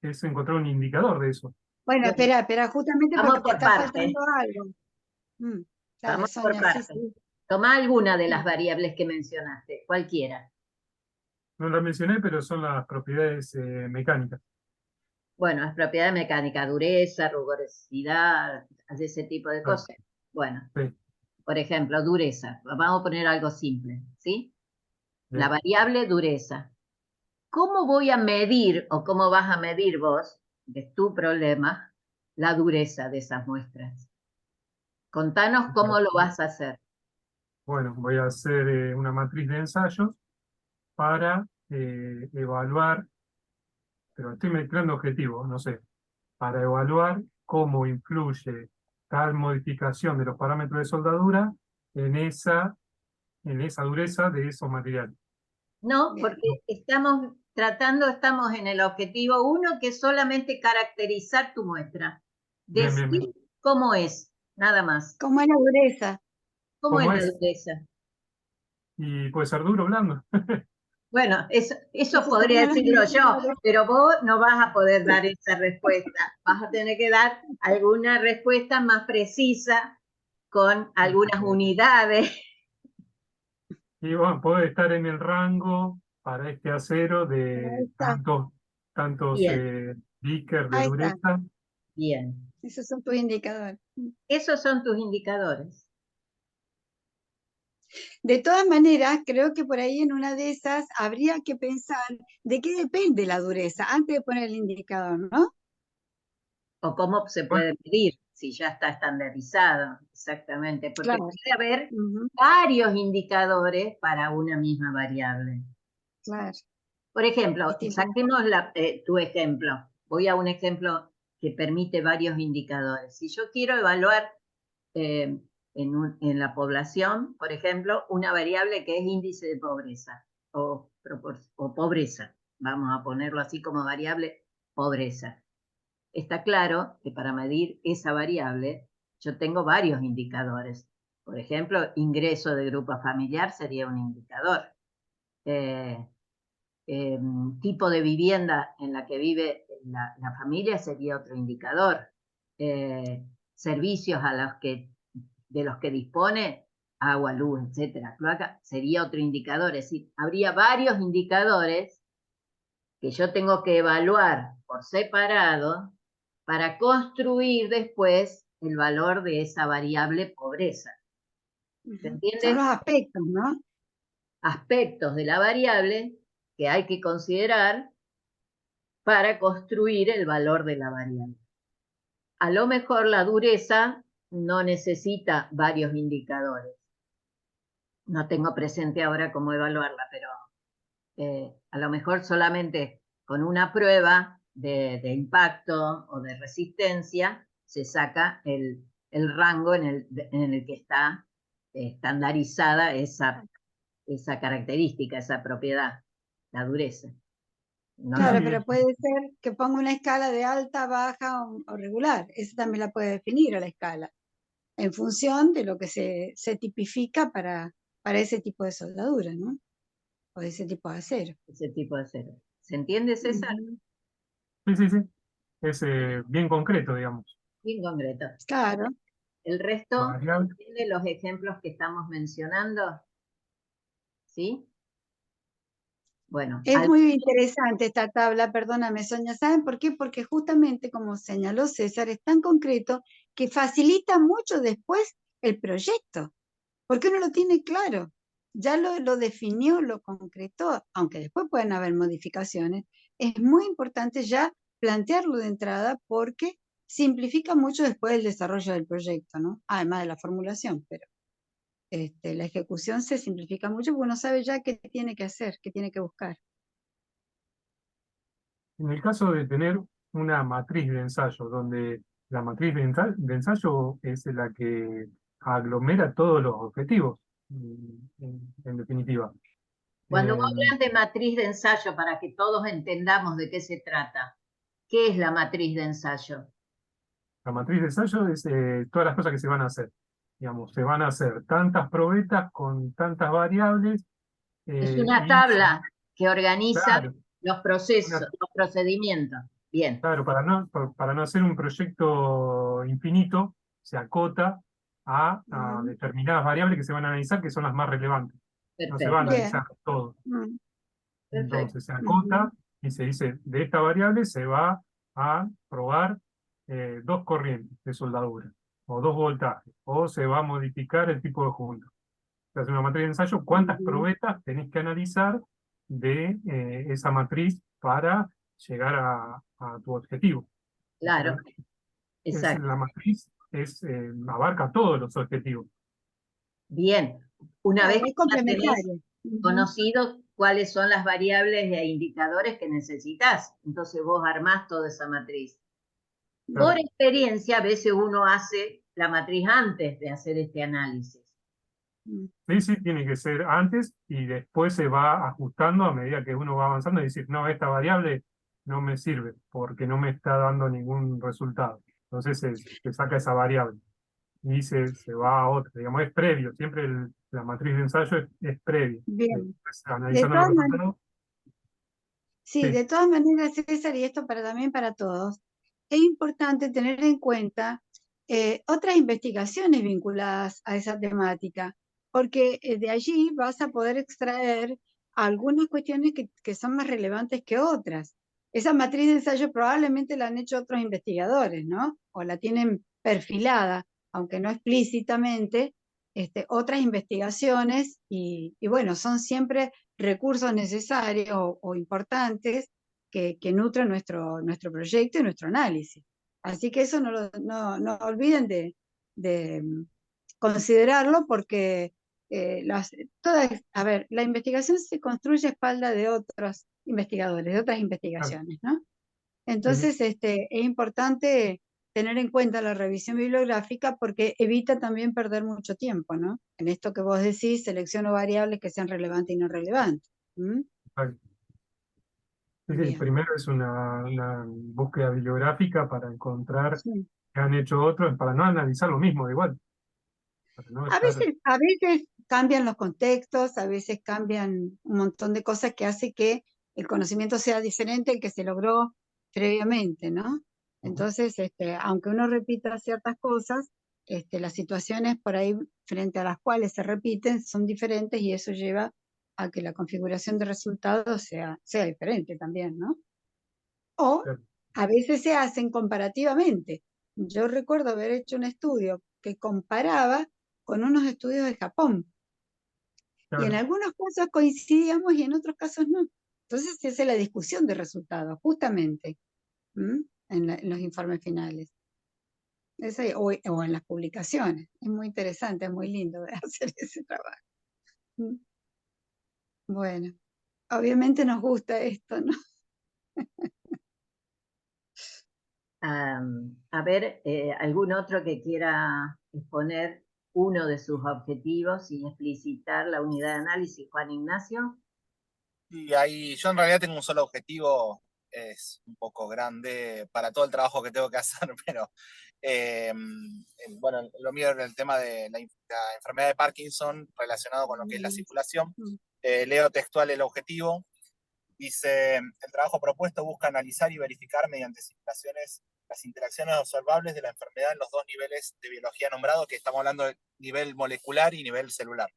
es encontrar un indicador de eso. Bueno, espera, justamente porque te está faltando algo. Dale, Vamos Sonia, por partes. Sí. Toma alguna de las variables que mencionaste, cualquiera. No la mencioné, pero son las propiedades mecánicas. Bueno, es propiedad mecánica, dureza, rugosidad, ese tipo de cosas. Bueno, por ejemplo, dureza. Vamos a poner algo simple, ¿sí? La variable dureza. ¿Cómo voy a medir o cómo vas a medir vos, que es tu problema, la dureza de esas muestras? Contanos cómo lo vas a hacer. Bueno, voy a hacer una matriz de ensayos para evaluar, pero estoy mezclando objetivos, no sé, para evaluar cómo influye tal modificación de los parámetros de soldadura en esa dureza de esos materiales. No, porque estamos en el objetivo 1, que es solamente caracterizar tu muestra. Decir cómo es, nada más. ¿Cómo es la dureza? ¿Cómo es la dureza? Y puede ser duro o blando. Bueno, eso podría decirlo yo, pero vos no vas a poder dar esa respuesta. Vas a tener que dar alguna respuesta más precisa con algunas unidades. Y bueno, puede estar en el rango para este acero Ahí de está, tantos Bien, Vickers de ahí está. dureza. bien. Esos son tus indicadores. Esos son tus indicadores. De todas maneras, creo que por ahí en una de esas habría que pensar de qué depende la dureza antes de poner el indicador, ¿no? O cómo se Bueno, puede medir, si ya está estandarizado, exactamente, porque Claro. puede haber Ujú, varios indicadores para una misma variable. claro. Por ejemplo, Distinto. saquemos tu ejemplo. Voy a un ejemplo que permite varios indicadores. Si yo quiero evaluar en la población, por ejemplo, una variable que es índice de pobreza o pobreza, vamos a ponerlo así como variable pobreza. Está claro que para medir esa variable yo tengo varios indicadores. Por ejemplo, ingreso de grupo familiar sería un indicador. Eh, tipo de vivienda en la que vive la familia sería otro indicador. Servicios de los que dispone, agua, luz, etcétera, cloaca, sería otro indicador. Es decir, habría varios indicadores que yo tengo que evaluar por separado para construir después el valor de esa variable pobreza. ¿Se Ujú. Son entiende? los aspectos, ¿no? Aspectos de la variable que hay que considerar para construir el valor de la variable. A lo mejor la dureza no necesita varios indicadores. No tengo presente ahora cómo evaluarla, pero a lo mejor solamente con una prueba de impacto o de resistencia se saca el rango en el que está estandarizada esa característica, esa propiedad, la dureza. No sí, lo- Claro, sí, pero puede ser que ponga una escala de alta, baja o regular. Esa también la puede definir a la escala, en función de lo que se tipifica para ese tipo de soldadura, ¿no? O de ese tipo de acero. ese tipo de cero. ¿Se entiende, César? Ujú. sí, sí, sí. Es bien concreto, digamos. Bien concreto. Claro. El resto, Variable. ¿entiende los ejemplos que estamos mencionando? ¿Sí? Bueno, Es muy interesante esta tabla, perdóname, Sonia. ¿Saben por qué? Porque justamente, como señaló César, es tan concreto que facilita mucho después el proyecto, porque uno lo tiene claro. Ya lo definió, lo concretó, aunque después pueden haber modificaciones. Es muy importante ya plantearlo de entrada porque simplifica mucho después el desarrollo del proyecto, ¿no? Además de la formulación, pero la ejecución se simplifica mucho porque uno sabe ya qué tiene que hacer, qué tiene que buscar. En el caso de tener una matriz de ensayo, donde la matriz de ensayo es la que aglomera todos los objetivos, en definitiva. cuando vos Eh, hablas de matriz de ensayo, para que todos entendamos de qué se trata, ¿qué es la matriz de ensayo? la matriz de ensayo es todas las cosas que se van a hacer. Digamos, se van a hacer tantas probetas con tantas variables Es una y, tabla que organiza claro, los procesos, una- los procedimientos. Bien, claro, para no hacer un proyecto infinito, se acota a Mm, determinadas variables que se van a analizar, que son las más relevantes. No se va a perfecto, Bien. analizar todo. Mm, perfecto. Entonces se ujú, acota y se dice, de esta variable se va a probar dos corrientes de soldadura, o dos voltajes, o se va a modificar el tipo de junta. Se hace una matriz de ensayo, cuántas ujú. probetas tenés que analizar de esa matriz para llegar a tu objetivo. Claro, La exacto. matriz abarca todos los objetivos. Bien, una vez Claro, es que ya tenés complementario. Ujú, conocido cuáles son las variables e indicadores que necesitas, entonces vos armás toda esa matriz. Por Claro. experiencia, a veces uno hace la matriz antes de hacer este análisis. mm, Sí, sí, tiene que ser antes y después se va ajustando a medida que uno va avanzando y decir, no, esta variable no me sirve porque no me está dando ningún resultado. Entonces se saca esa variable y se va a otra. Digamos, es previo, siempre la matriz de ensayo es previo. Bien. Después, De analizando los todas maneras, resultados, sí, sí, de todas maneras, César, y esto también para todos, es importante tener en cuenta otras investigaciones vinculadas a esa temática, porque de allí vas a poder extraer algunas cuestiones que son más relevantes que otras. Esa matriz de ensayo probablemente la han hecho otros investigadores, ¿no? O la tienen perfilada, aunque no explícitamente, otras investigaciones, y bueno, son siempre recursos necesarios o importantes que nutren nuestro proyecto y nuestro análisis. Así que eso no olviden de considerarlo, porque a ver, la investigación se construye a espalda de otros investigadores, de otras investigaciones, ¿no? Entonces, es importante tener en cuenta la revisión bibliográfica, porque evita también perder mucho tiempo, ¿no? En esto que vos decís, selecciono variables que sean relevantes y no relevantes. ¿Mm? Sí, Bien. primero es una búsqueda bibliográfica para encontrar Sí. qué han hecho otros, para no analizar lo mismo igual. Para no A estar... veces cambian los contextos, a veces cambian un montón de cosas que hace que el conocimiento sea diferente al que se logró previamente, ¿no? Entonces, aunque uno repita ciertas cosas, las situaciones por ahí frente a las cuales se repiten son diferentes, y eso lleva a que la configuración de resultados sea diferente también, ¿no? O a veces se hacen comparativamente. Yo recuerdo haber hecho un estudio que comparaba con unos estudios de Japón, y en Claro, algunos casos coincidíamos y en otros casos no. Entonces se hace la discusión de resultados, justamente, en los informes finales. O en las publicaciones. Es muy interesante, es muy lindo de hacer ese trabajo. ¿Mm? Bueno, obviamente nos gusta esto, ¿no? A ver, ¿algún otro que quiera exponer uno de sus objetivos y explicitar la unidad de análisis? Juan Ignacio. Y ahí yo en realidad tengo un solo objetivo, es un poco grande para todo el trabajo que tengo que hacer, pero bueno, lo mío era el tema de la enfermedad de Parkinson relacionado con lo que es la circulación. Leo textual el objetivo. Dice, el trabajo propuesto busca analizar y verificar mediante simulaciones las interacciones observables de la enfermedad en los dos niveles de biología nombrados, que estamos hablando de nivel molecular y nivel celular,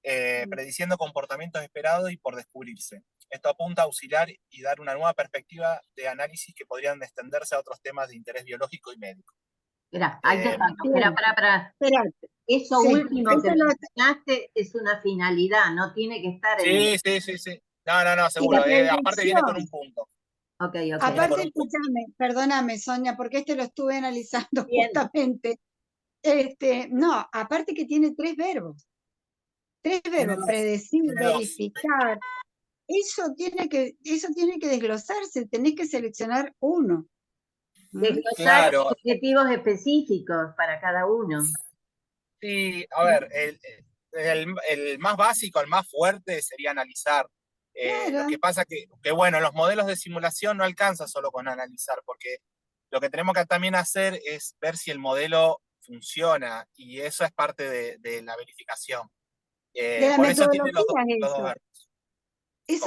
prediciendo comportamientos esperados y por descubrirse. Esto apunta a auxiliar y dar una nueva perspectiva de análisis que podrían extenderse a otros temas de interés biológico y médico. Espera, ahí te faltó. Espera. Espérate. Eso Sí, último que eso lo- mencionaste es una finalidad, no tiene que estar en el... Sí. No, y la seguro. Aparte viene con un predicción. punto. Ok. Aparte, escúchame, perdóname, Sonia, porque lo estuve analizando Bien. justamente. No, aparte que tiene tres verbos. Predecir, Tiene dos. verificar. Eso tiene que desglosarse, tenés que seleccionar uno. Desglosar Claro. objetivos específicos para cada uno. Sí, a ver, el más básico, el más fuerte sería analizar. Claro. Lo que pasa que, bueno, los modelos de simulación no alcanza solo con analizar, porque lo que tenemos que también hacer es ver si el modelo funciona, y eso es parte de la verificación. De la Por eso tiene los metodología es dos eso. verbos. Eso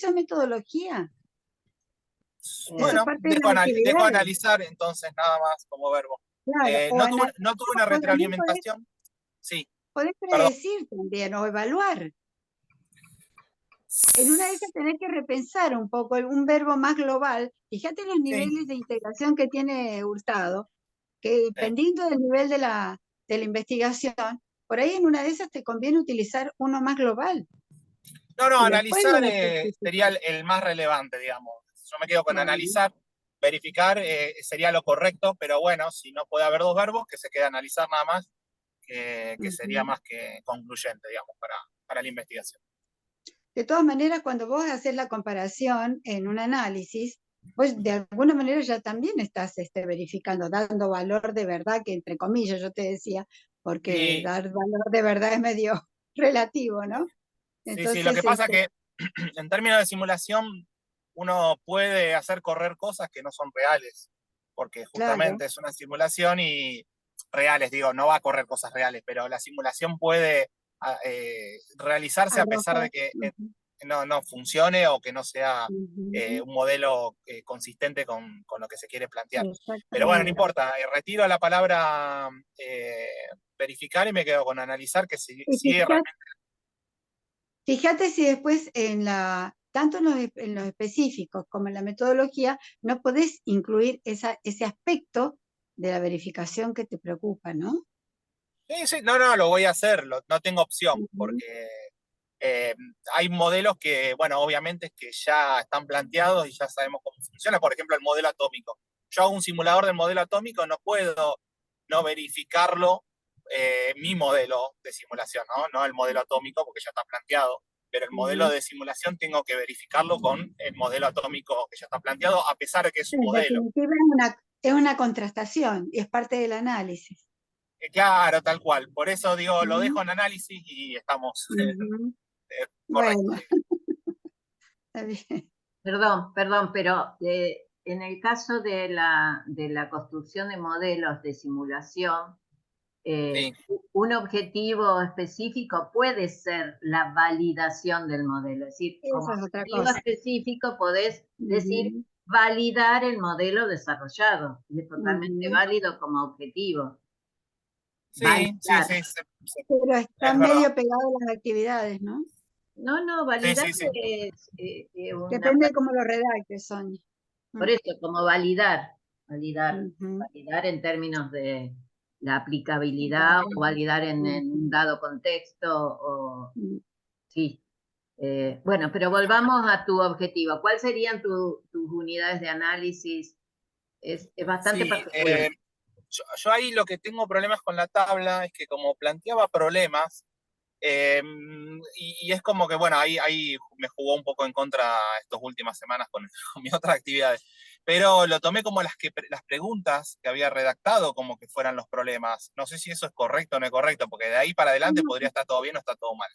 es metodología. Bueno, parte de las dejo actividades. analizar entonces nada más como verbo. Claro, No tuve una retroalimentación. Sí. Podés predecir también o evaluar. En una de esas tenés que repensar un poco un verbo más global. Fíjate los niveles de integración que tiene Hurtado, que dependiendo del nivel de la investigación, por ahí en una de esas te conviene utilizar uno más global. No, analizar sería el más relevante, digamos. Yo me quedo con analizar. Verificar sería lo correcto, pero bueno, si no puede haber dos verbos, que se quede analizar nada más, que sería más que concluyente, digamos, para la investigación. De todas maneras, cuando vos haces la comparación en un análisis, pues de alguna manera ya también estás verificando, dando valor de verdad, que entre comillas yo te decía, porque dar valor de verdad es medio relativo, ¿no? Entonces, sí, lo que pasa que en términos de simulación uno puede hacer correr cosas que no son reales, porque justamente es una simulación y reales, digo, no va a correr cosas reales, pero la simulación puede realizarse a pesar de que no funcione o que no sea Ujú. un modelo consistente con lo que se quiere plantear. Pero bueno, no Exactamente. importa, retiro la palabra verificar y me quedo con analizar, que Y sigue realmente. fíjate si después tanto en los específicos como en la metodología, no podés incluir ese aspecto de la verificación que te preocupa, ¿no? Sí, no, lo voy a hacer, no tengo opción, Ujú. porque hay modelos que, bueno, obviamente que ya están planteados y ya sabemos cómo funciona. Por ejemplo, el modelo atómico. Yo hago un simulador del modelo atómico, no puedo no verificarlo, mi modelo de simulación, ¿no? El modelo atómico, porque ya está planteado. Pero el modelo Ujú. de simulación tengo que verificarlo con el modelo atómico que ya está planteado, a pesar de que es su En modelo. definitiva, es una contrastación y es parte del análisis. Claro, tal cual. Por eso digo, lo Ujú. dejo en análisis y estamos Ujú. correctos. Bueno, está bien. Perdón, pero en el caso de la construcción de modelos de simulación, Sí. un objetivo específico puede ser la validación del modelo. Es decir, como Esa es otra objetivo cosa. específico podés decir Ujú. validar el modelo desarrollado. Y es totalmente Ujú. válido como objetivo. Sí, Validar. Pero está es verdad. medio pegado a las actividades, ¿no? No, Sí, validar sí. es una Depende de cómo lo redactes, Sonia. Por eso, como validar Ujú. en términos de la aplicabilidad o validar en un dado contexto, Ujú. sí. Bueno, pero volvamos a tu objetivo. ¿Cuáles serían tus unidades de análisis? Es bastante Sí, particular. yo ahí lo que tengo problemas con la tabla es que como planteaba problemas, y es como que, bueno, ahí me jugó un poco en contra estas últimas semanas con mis otras actividades. Pero lo tomé como las preguntas que había redactado como que fueran los problemas. No sé si eso es correcto o no es correcto, porque de ahí para adelante podría estar todo bien o está todo mal.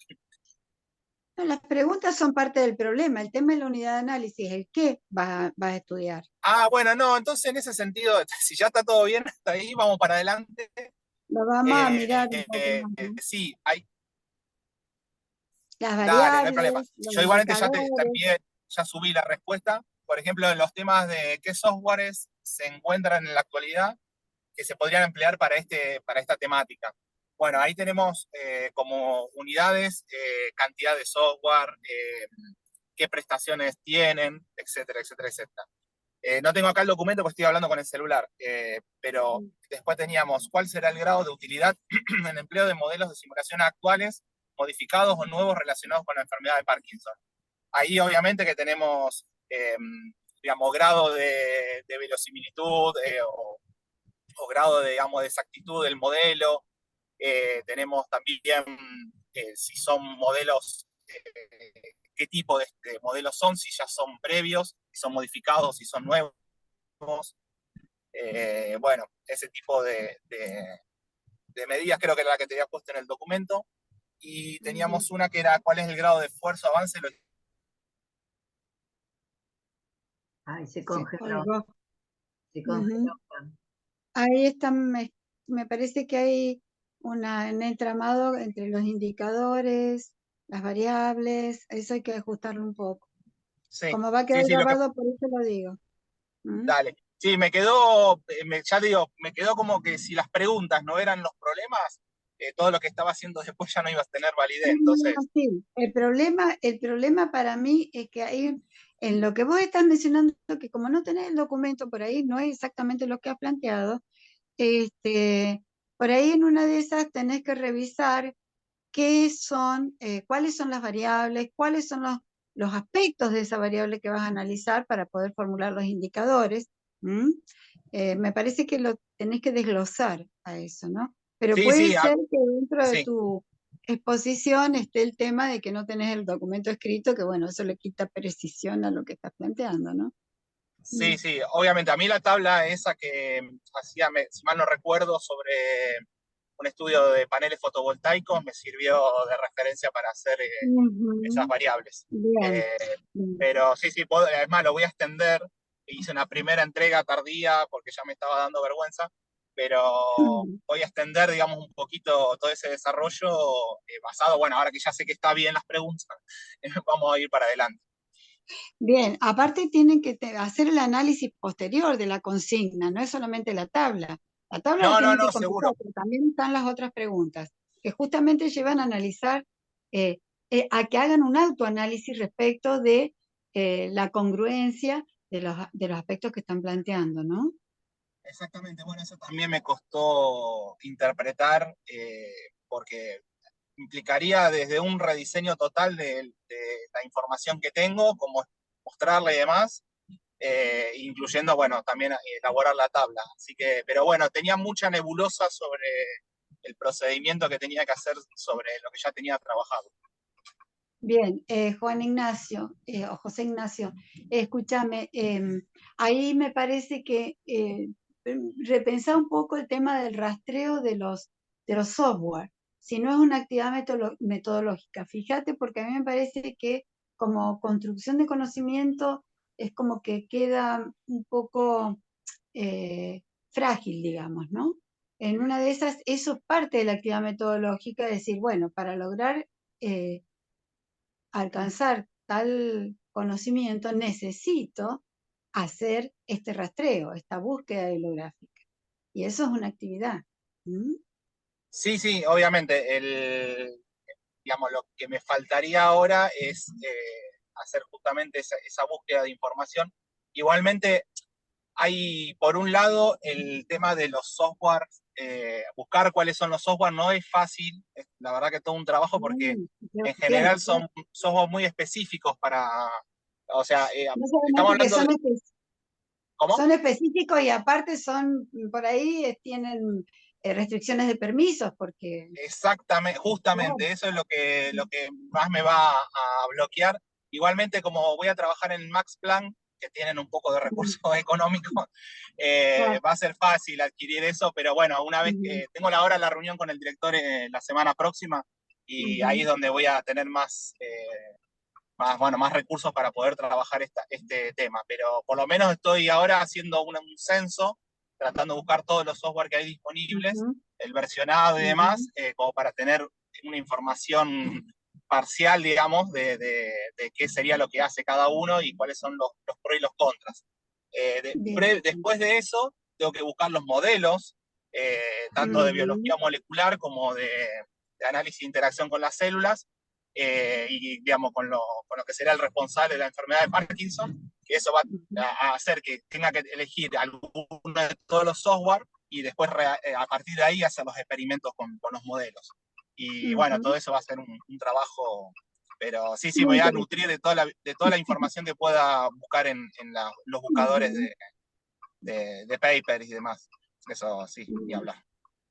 No, las preguntas son parte del problema. El tema es la unidad de análisis, el qué vas a estudiar. Ah, bueno, no, entonces en ese sentido, si ya está todo bien hasta ahí, vamos para adelante. Lo vamos a mirar un poco más, ¿no? Sí, hay, Las dale, no hay problema. variables, los Yo igualmente ya te indicadores. envié, ya subí la respuesta. Por ejemplo, en los temas de qué softwares se encuentran en la actualidad que se podrían emplear para esta temática. Bueno, ahí tenemos como unidades cantidad de software, qué prestaciones tienen, etcétera, etcétera, etcétera. No tengo acá el documento porque estoy hablando con el celular, pero después teníamos cuál será el grado de utilidad en el empleo de modelos de simulación actuales, modificados o nuevos relacionados con la enfermedad de Parkinson. Ahí obviamente que tenemos, digamos, grado de verosimilitud o grado de, digamos, de exactitud del modelo. Tenemos también si son modelos, qué tipo de modelos son, si ya son previos, si son modificados, si son nuevos. Bueno, ese tipo de medidas creo que era la que te había puesto en el documento. Y teníamos una que era cuál es el grado de esfuerzo, avance. Ay, se Se congeló, colgó. se Ujú. congeló. Ahí está, me parece que hay un entramado entre los indicadores, las variables, eso hay que ajustarlo un poco. Sí, Como va a quedar sí, lo que grabado, por eso lo digo. ¿Mm? dale. Sí, me quedó, ya digo, me quedó como que si las preguntas no eran los problemas, todo lo que estaba haciendo después ya no iba a tener validez. No, Entonces, sí. El problema para mí es que ahí, en lo que vos estás mencionando, que como no tenés el documento por ahí, no es exactamente lo que has planteado, por ahí en una de esas tenés que revisar cuáles son las variables, cuáles son los aspectos de esa variable que vas a analizar para poder formular los indicadores. ¿Mm? Me parece que lo tenés que desglosar a eso, ¿no? Pero sí, puede sí, ser que dentro de sí, tu exposición esté el tema de que no tenés el documento escrito, que bueno, eso le quita precisión a lo que estás planteando, ¿no? Mm. sí, obviamente. A mí la tabla esa que hacía, si mal no recuerdo, sobre un estudio de paneles fotovoltaicos, me sirvió de referencia para hacer esas Ujú. variables. Bien, Eh, bien. pero sí, además lo voy a extender. Hice una primera entrega tardía porque ya me estaba dando vergüenza, pero voy a extender, digamos, un poquito todo ese desarrollo basado, bueno, ahora que ya sé que está bien las preguntas, vamos a ir para adelante. Bien, aparte tienen que hacer el análisis posterior de la consigna, no es solamente la tabla. La tabla la tienen que Seguro. contestar, pero también están las otras preguntas, que justamente llevan a analizar, a que hagan un autoanálisis respecto de la congruencia de los aspectos que están planteando, ¿no? Exactamente, bueno, eso también me costó interpretar, porque implicaría desde un rediseño total de la información que tengo, como mostrarla y demás, incluyendo, bueno, también elaborar la tabla. Así que, pero bueno, tenía mucha nebulosa sobre el procedimiento que tenía que hacer sobre lo que ya tenía trabajado. Bien, Juan Ignacio, o José Ignacio, escúchame, ahí me parece que repensá un poco el tema del rastreo de los software, si no es una actividad metodológica. Fíjate, porque a mí me parece que como construcción de conocimiento es como que queda un poco frágil, digamos, ¿no? En una de esas, eso es parte de la actividad metodológica, decir, bueno, para lograr alcanzar tal conocimiento, necesito hacer este rastreo, esta búsqueda bibliográfica. Y eso es una actividad. ¿Mm? Sí, sí, obviamente. Digamos, lo que me faltaría ahora es hacer justamente esa búsqueda de información. Igualmente, hay, por un lado, el tema de los softwares. Buscar cuáles son los softwares no es fácil, la verdad que es todo un trabajo, porque en general son softwares muy específicos para, o sea, estamos hablando de... ¿Cómo? Son específicos y aparte son, por ahí tienen restricciones de permisos, porque... Exactamente, justamente, eso es lo que más me va a bloquear. Igualmente, como voy a trabajar en Max Planck, que tienen un poco de recursos económicos, va a ser fácil adquirir eso, pero bueno, una vez que tengo la reunión con el director la semana próxima, y ahí es donde voy a tener más recursos para poder trabajar este tema. Pero por lo menos estoy ahora haciendo un censo, tratando de buscar todos los software que hay disponibles, el versionado y demás, como para tener una información parcial, digamos, de qué sería lo que hace cada uno y cuáles son los pros y los contras. Después de eso, tengo que buscar los modelos, tanto de biología molecular como de análisis de interacción con las células, y digamos con lo que será el responsable de la enfermedad de Parkinson, que eso va a hacer que tenga que elegir alguno de todos los software y después a partir de ahí hacer los experimentos con los modelos. Y bueno, todo eso va a ser un trabajo, pero sí, voy a nutrir de toda la información que pueda buscar en los buscadores de papers y demás. Eso sí, ni hablar.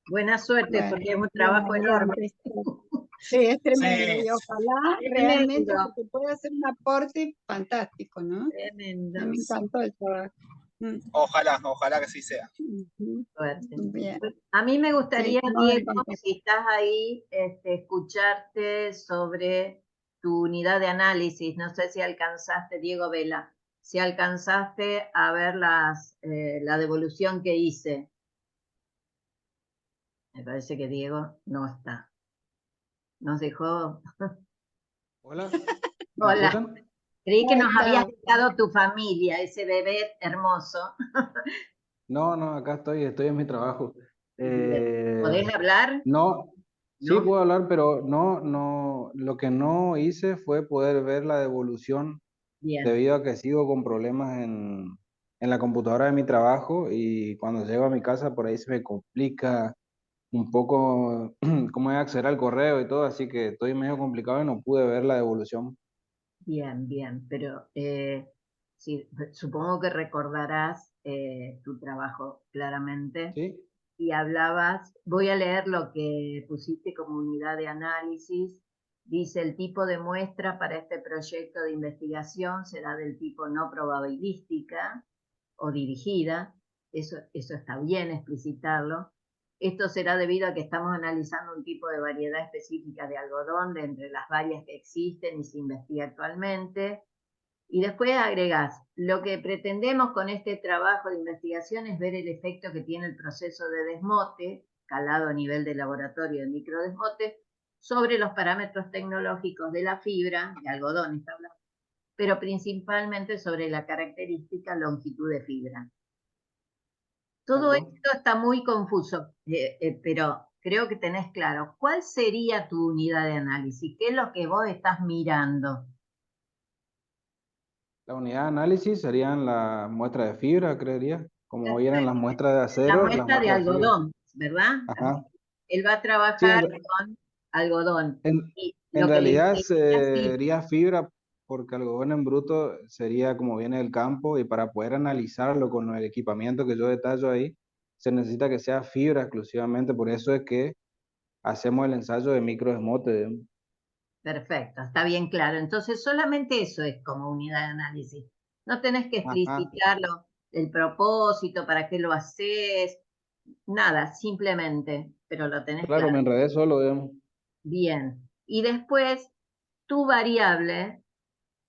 Buena suerte, porque es un trabajo enorme. Sí, es tremendo. Sí. Y ojalá realmente se pueda hacer un aporte fantástico, ¿no? Tremendo. Me encantó el trabajo. Ojalá que sí sea. Suerte. Bien. A mí me gustaría, Sí, Diego, si estás ahí, escucharte sobre tu unidad de análisis. No sé si alcanzaste, Diego Vela, si alcanzaste a ver la devolución que hice. Me parece que Diego no está. Nos dejó. Hola. Hola. Creí que nos habías dejado tu familia, ese bebé hermoso. No, acá estoy en mi trabajo. ¿Podés hablar? No, sí ¿No? puedo hablar, pero no, lo que no hice fue poder ver la devolución. Bien. Debido a que sigo con problemas en la computadora de mi trabajo y cuando llego a mi casa por ahí se me complica un poco cómo es acceder al correo y todo, así que estoy medio complicado y no pude ver la devolución. Bien, pero sí, supongo que recordarás tu trabajo claramente. ¿Sí? Y hablabas, voy a leer lo que pusiste como unidad de análisis. Dice, el tipo de muestra para este proyecto de investigación será del tipo no probabilística o dirigida. Eso está bien explicitarlo. Esto será debido a que estamos analizando un tipo de variedad específica de algodón de entre las varias que existen y se investiga actualmente. Y después agregás, lo que pretendemos con este trabajo de investigación es ver el efecto que tiene el proceso de desmote, calado a nivel de laboratorio de microdesmote, sobre los parámetros tecnológicos de la fibra, de algodón está hablando, pero principalmente sobre la característica longitud de fibra. Todo Exacto. esto está muy confuso, pero creo que tenés claro. ¿Cuál sería tu unidad de análisis? ¿Qué es lo que vos estás mirando? La unidad de análisis serían las muestras de fibra, creería. Como hoy eran las Perfecto. muestras de La acero, las muestra de muestras de fibra. algodón, ¿verdad? Ajá. Él va a Sí, trabajar con algodón. en, Y en lo que le realidad interesa, sí, sería fibra porque algodón en bruto sería como viene del campo y para poder analizarlo con el equipamiento que yo detallo ahí, se necesita que sea fibra exclusivamente. Por eso es que hacemos el ensayo de microdesmote, digamos. perfecto, está bien claro. Entonces, solamente eso es como unidad de análisis. No tenés que Ajá. explicitarlo, el propósito, para qué lo haces, nada, simplemente, pero lo tenés Claro, claro. me enredé solo, digamos. Bien. Y después, tu variable,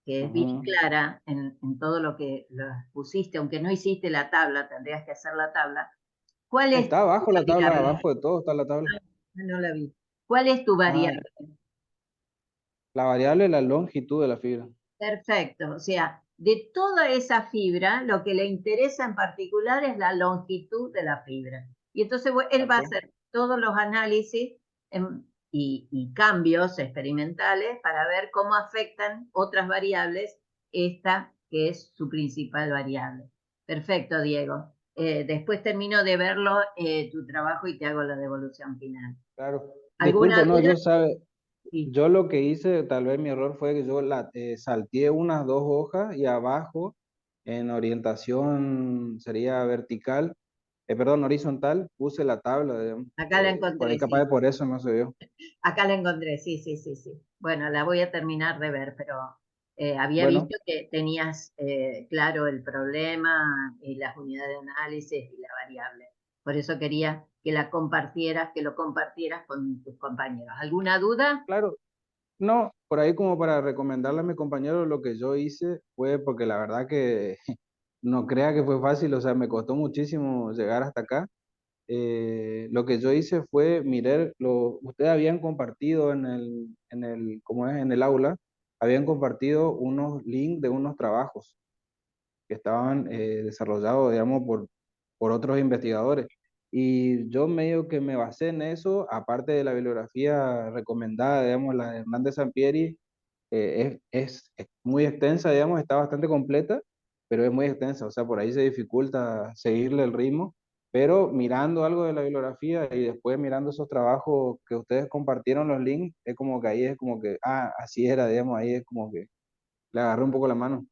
que es bien Ujú. clara en todo lo que lo pusiste, aunque no hiciste la tabla, tendrías que hacer la tabla. ¿Cuál es Está tu abajo la tabla, variable? abajo de todo está la tabla. Ah, no la vi. ¿Cuál es tu Ah, variable? la variable es la longitud de la fibra. Perfecto. O sea, de toda esa fibra, lo que le interesa en particular es la longitud de la fibra. Y entonces él va a Exacto. hacer todos los análisis y cambios experimentales para ver cómo afectan otras variables esta que es su principal variable. Perfecto, Diego. Después termino de verlo tu trabajo y te hago la devolución final. Claro. ¿Alguna Disculpe, no, duda? Sí. yo lo que hice, tal vez mi error fue que yo salteé unas dos hojas y abajo, en orientación sería vertical, perdón, horizontal, puse la tabla, digamos. Acá la Por ahí encontré, capaz sí. de por eso no se vio. Acá la encontré, sí, sí, sí, sí. Bueno, la voy a terminar de ver, pero había Bueno, visto que tenías claro el problema y las unidades de análisis y la variable. Por eso quería que la compartieras, que lo compartieras con tus compañeros. ¿Alguna duda? claro, no, por ahí como para recomendarle a mi compañero lo que yo hice fue porque la verdad que no crea que fue fácil, o sea, me costó muchísimo llegar hasta acá. Lo que yo hice fue mirar, ustedes habían compartido ¿cómo es? En el aula, habían compartido unos links de unos trabajos que estaban desarrollados, digamos, por otros investigadores. Y yo medio que me basé en eso, aparte de la bibliografía recomendada, digamos, la de Hernández Sampieri, es muy extensa, digamos, está bastante completa, pero es muy extensa, o sea, por ahí se dificulta seguirle el ritmo, pero mirando algo de la bibliografía y después mirando esos trabajos que ustedes compartieron los links, es como que ahí es como que, ah, así era, digamos, ahí es como que le agarré un poco la mano.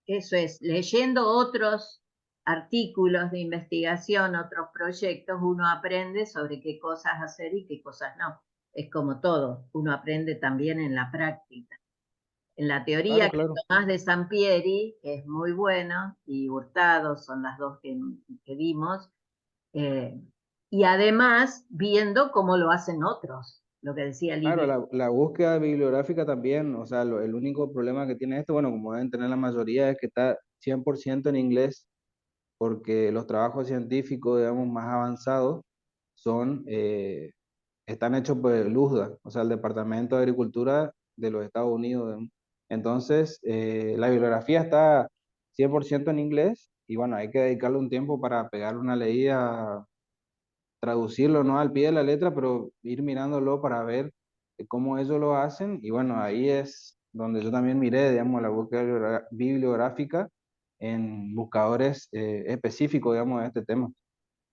Eso es, leyendo otros artículos de investigación, otros proyectos, uno aprende sobre qué cosas hacer y qué cosas no. Es como todo, uno aprende también en la práctica. En la Claro, teoría que claro. tomás de Sampieri, que es muy bueno, y Hurtado son las dos que vimos, eh, y además viendo cómo lo hacen otros, lo que decía Claro, Lili. la búsqueda bibliográfica también, o sea, el único problema que tiene esto, bueno, como deben tener la mayoría, es que está 100% en inglés, porque los trabajos científicos, digamos, más avanzados están hechos por el USDA, o sea, el Departamento de Agricultura de los Estados Unidos. Digamos. Entonces, la bibliografía está 100% en inglés y bueno, hay que dedicarle un tiempo para pegar una leída, traducirlo, no al pie de la letra, pero ir mirándolo para ver cómo ellos lo hacen. Y bueno, ahí es donde yo también miré, digamos, la búsqueda bibliográfica en buscadores específicos, digamos, de este tema.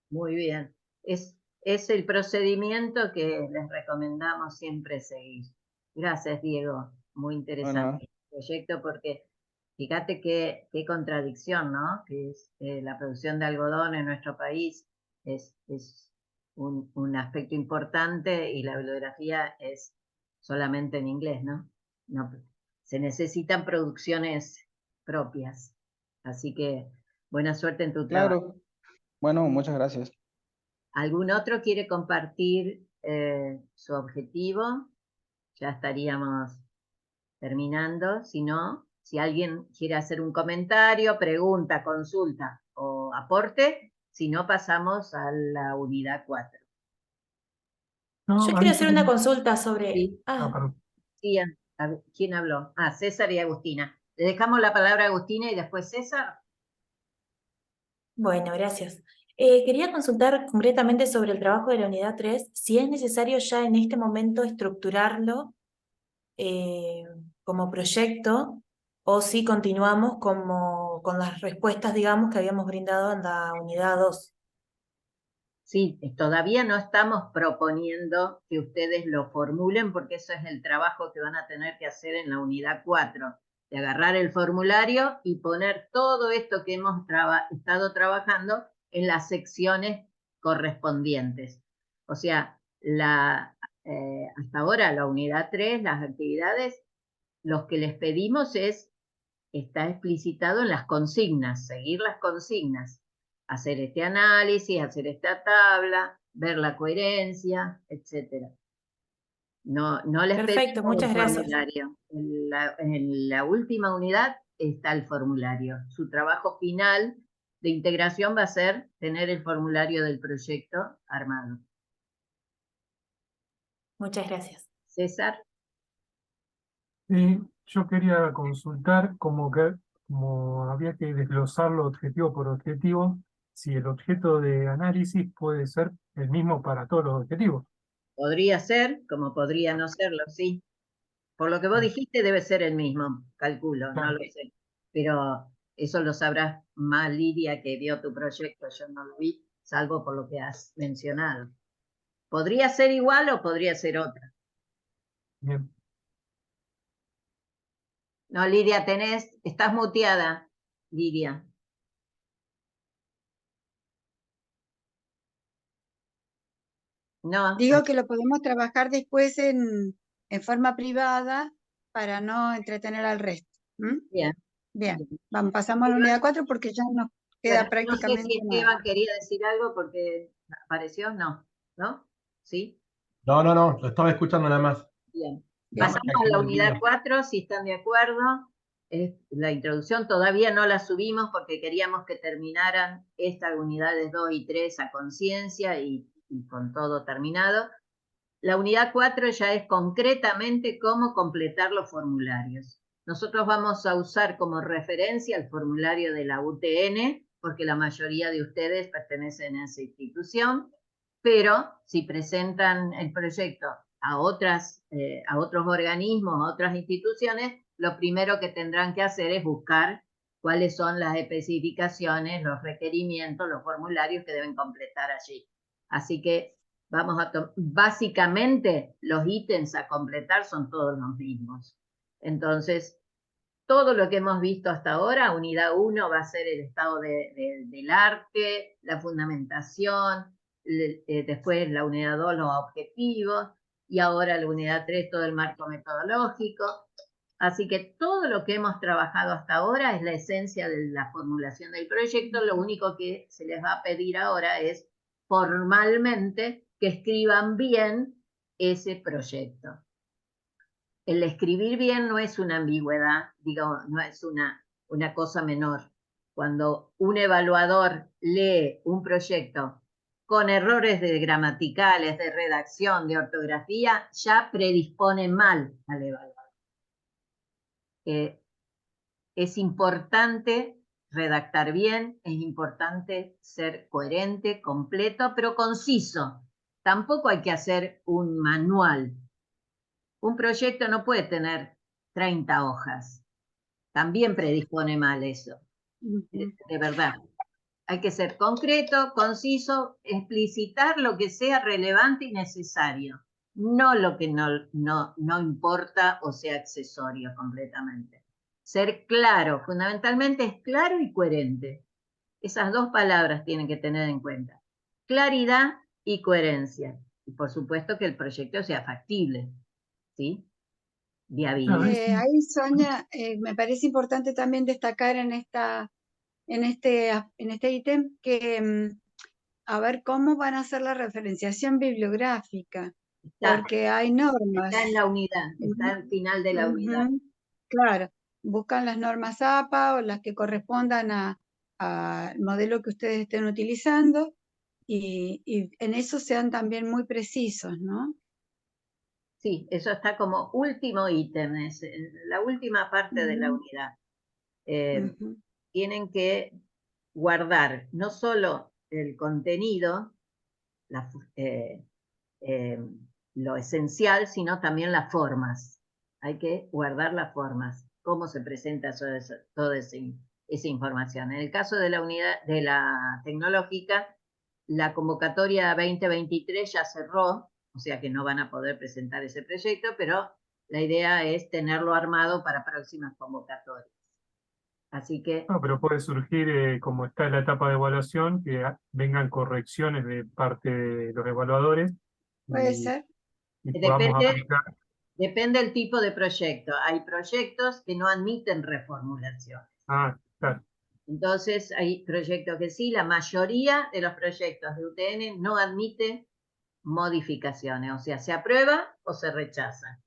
Muy bien. Es el procedimiento que les recomendamos siempre seguir. Gracias, Diego. Muy interesante Bueno, el proyecto porque fíjate qué contradicción, ¿no? Que es la producción de algodón en nuestro país es un aspecto importante y la bibliografía es solamente en inglés, ¿no? No, se necesitan producciones propias. Así que buena suerte en tu trabajo. claro. Bueno, muchas gracias. ¿Algún otro quiere compartir su objetivo? Ya estaríamos terminando. Si no, Si alguien quiere hacer un comentario, pregunta, consulta o aporte, si no pasamos a la unidad 4. No, Yo ahí quiero hacer una tengo- consulta sobre... Sí. perdón. Sí, ¿quién habló? César y Agustina. Le dejamos la palabra a Agustina y después César. Bueno, gracias. Quería consultar concretamente sobre el trabajo de la unidad 3, si es necesario ya en este momento estructurarlo como proyecto o si continuamos con las respuestas, digamos, que habíamos brindado en la unidad 2. Sí, todavía no estamos proponiendo que ustedes lo formulen porque eso es el trabajo que van a tener que hacer en la unidad 4, de agarrar el formulario y poner todo esto que hemos estado trabajando en las secciones correspondientes. O sea, hasta ahora la unidad 3, las actividades, lo que les pedimos está explicitado en las consignas, seguir las consignas, hacer este análisis, hacer esta tabla, ver la coherencia, etc. No les Perfecto, pedimos el muchas gracias. formulario. En la última unidad está el formulario. Su trabajo final de integración va a ser tener el formulario del proyecto armado. Muchas gracias. César. Yo quería consultar como había que desglosarlo objetivo por objetivo, si el objeto de análisis puede ser el mismo para todos los objetivos. Podría ser, como podría no serlo, sí. Por lo que vos dijiste debe ser el mismo, calculo, no Claro. lo sé. Pero eso lo sabrás más, Lidia, que vio tu proyecto, yo no lo vi, salvo por lo que has mencionado. Podría ser igual o podría ser otra. Bien. No, Lidia, estás muteada, Lidia. No, Digo que lo podemos trabajar después en forma privada para no entretener al resto. ¿Mm? bien. Bien, pasamos a la unidad 4 porque ya nos queda No sé prácticamente si nada. Esteban quería decir algo porque apareció, no, ¿no? ¿Sí? No, lo estaba escuchando nada más. Bien. Bien. Pasamos Capaz que a la no unidad entendía. 4, si están de acuerdo. La introducción todavía no la subimos porque queríamos que terminaran estas unidades 2 y 3 a conciencia y con todo terminado. La unidad 4 ya es concretamente cómo completar los formularios. Nosotros vamos a usar como referencia el formulario de la UTN, porque la mayoría de ustedes pertenecen a esa institución, pero si presentan el proyecto a otros organismos, a otras instituciones, lo primero que tendrán que hacer es buscar cuáles son las especificaciones, los requerimientos, los formularios que deben completar allí. Así que básicamente los ítems a completar son todos los mismos. Entonces, todo lo que hemos visto hasta ahora, unidad 1 va a ser el estado del arte, la fundamentación, después la unidad 2 los objetivos, y ahora la unidad 3 todo el marco metodológico. Así que todo lo que hemos trabajado hasta ahora es la esencia de la formulación del proyecto. Lo único que se les va a pedir ahora es formalmente que escriban bien ese proyecto. El escribir bien no es una ambigüedad, digo, no es una cosa menor. Cuando un evaluador lee un proyecto con errores gramaticales, de redacción, de ortografía, ya predispone mal al evaluador. Es importante redactar bien, es importante ser coherente, completo, pero conciso. Tampoco hay que hacer un manual. Un proyecto no puede tener 30 hojas. También predispone mal eso, de verdad. Hay que ser concreto, conciso, explicitar lo que sea relevante y necesario, no lo que no importa o sea accesorio completamente. Ser claro, fundamentalmente es claro y coherente. Esas dos palabras tienen que tener en cuenta. Claridad y coherencia. Y por supuesto que el proyecto sea factible, ¿sí? Viabilidad. Ahí, Sonia, me parece importante también destacar en este ítem que a ver cómo van a hacer la referenciación bibliográfica, porque hay normas. Está en la unidad, está al final de la unidad. Claro, buscan las normas APA o las que correspondan al modelo que ustedes estén utilizando y en eso sean también muy precisos, ¿no? Sí, eso está como último ítem, es la última parte de la Ujú, unidad. ujú, Tienen que guardar no solo el contenido, eh, eh, lo esencial, sino también las formas. Hay que guardar las formas, cómo se presenta toda esa información. En el caso de la unidad de la tecnológica, la convocatoria 2023 ya cerró, o sea que no van a poder presentar ese proyecto, pero la idea es tenerlo armado para próximas convocatorias. Así que No, pero puede surgir, como está en la etapa de evaluación, que vengan correcciones de parte de los evaluadores puede y, ser. y podamos depende, aplicar. depende del tipo de proyecto. Hay proyectos que no admiten reformulaciones. Ah, claro. Entonces, hay proyectos que sí, la mayoría de los proyectos de UTN no admite modificaciones, o sea, se aprueba o se rechaza.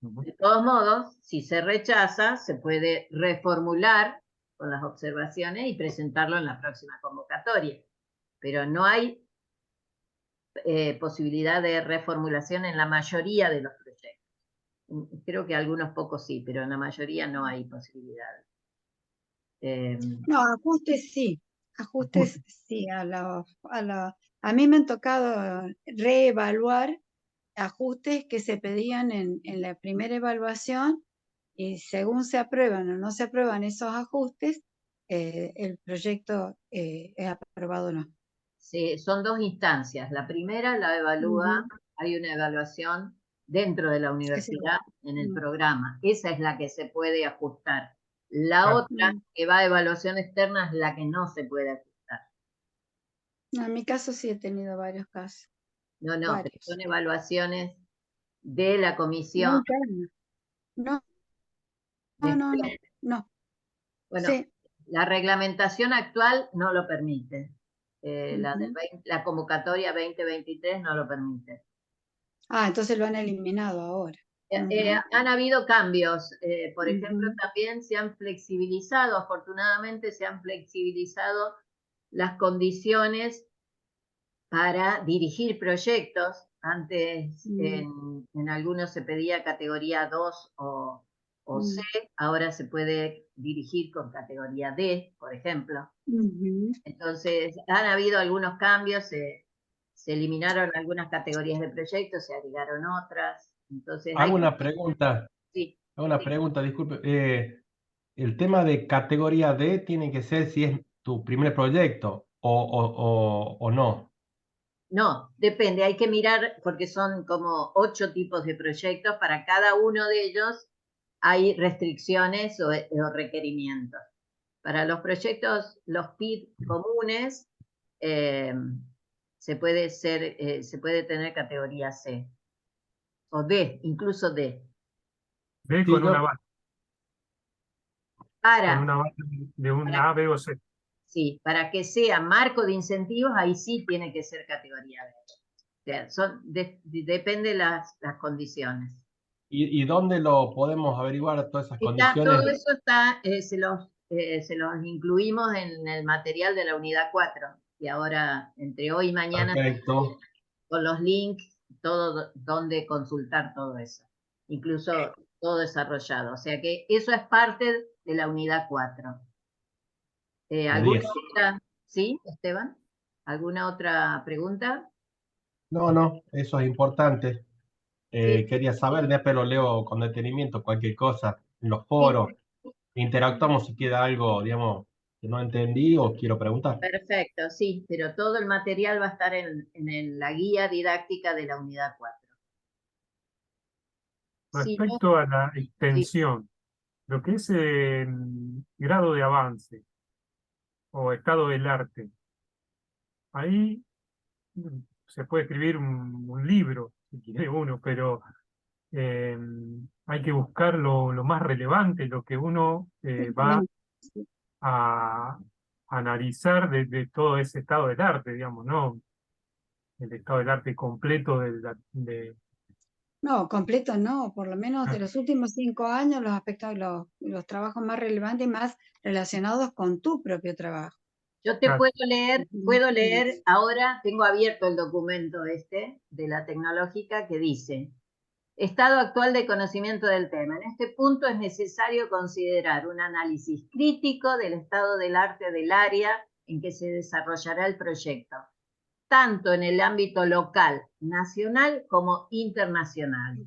De todos modos, si se rechaza, se puede reformular con las observaciones y presentarlo en la próxima convocatoria. Pero no hay posibilidad de reformulación en la mayoría de los proyectos. Creo que algunos pocos sí, pero en la mayoría no hay posibilidad. No, ajustes sí, a mí me han tocado reevaluar ajustes que se pedían en la primera evaluación y según se aprueban o no se aprueban esos ajustes, el proyecto es aprobado o no. Sí, son dos instancias. La primera la evalúa, Ujú, hay una evaluación dentro de la ese es universidad en el mm, programa. Esa es la que se puede ajustar. La Claro. otra mm. que va a evaluación externa es la que no se puede ajustar. En mi caso sí he tenido varios casos, No, pero varios. son evaluaciones de la No comisión. interno. No, no, no, Después, no, no. bueno, Sí. la reglamentación actual no lo permite. Ujú. La convocatoria 2023 no lo permite. Ah, entonces lo han eliminado ahora. Ujú, Han habido cambios, por ejemplo, ujú, también se han flexibilizado, afortunadamente se han flexibilizado las condiciones para dirigir proyectos. Antes mm, en algunos se pedía categoría 2 o C, mm, ahora se puede dirigir con categoría D, por ejemplo. ujú. Entonces, han habido algunos cambios, se eliminaron algunas categorías de proyectos, se agregaron otras. Entonces, Hago una pregunta, sí, disculpe. El tema de categoría D tiene que ser si es tu primer proyecto o no. no, depende, hay que mirar porque son como 8 tipos de proyectos, para cada uno de ellos hay restricciones o requerimientos. Para los proyectos, los PID comunes, eh, se puede tener categoría C o D, incluso D. Ve Sí, yo, con Para, una base de un para, A, B o C. sí, para que sea marco de incentivos, ahí sí tiene que ser categoría D. O sea, depende las condiciones. y dónde lo podemos averiguar todas esas condiciones? Todo eso está, se los incluimos en el material de la unidad 4 y ahora entre hoy y mañana Perfecto. con los links, todo donde consultar todo eso, incluso todo desarrollado. O sea que eso es parte de la unidad 4. De ¿Alguna 10. otra? ¿Sí, Esteban? ¿Alguna otra pregunta? No, no, eso es importante. Sí, Quería saber, después lo leo con detenimiento, cualquier cosa, en los sí, foros. Interactuamos si queda algo, digamos, que no entendí o quiero preguntar. perfecto, sí, pero todo el material va a estar en la guía didáctica de la unidad 4. Sí, Respecto a la sí. extensión, lo que es grado de avance o estado del arte, ahí se puede escribir un libro, si quiere uno, pero eh, hay que buscar lo más relevante, lo que uno va Exactamente. Sí. a analizar de todo ese estado del arte, digamos, ¿no? El estado del arte completo No, completo no, por lo menos de los últimos 5 años los aspectos, los trabajos más relevantes y más relacionados con tu propio trabajo. Yo te Claro. puedo leer, ahora tengo abierto el documento este de la tecnológica que dice: estado actual de conocimiento del tema. En este punto es necesario considerar un análisis crítico del estado del arte del área en que se desarrollará el proyecto, tanto en el ámbito local, nacional como internacional.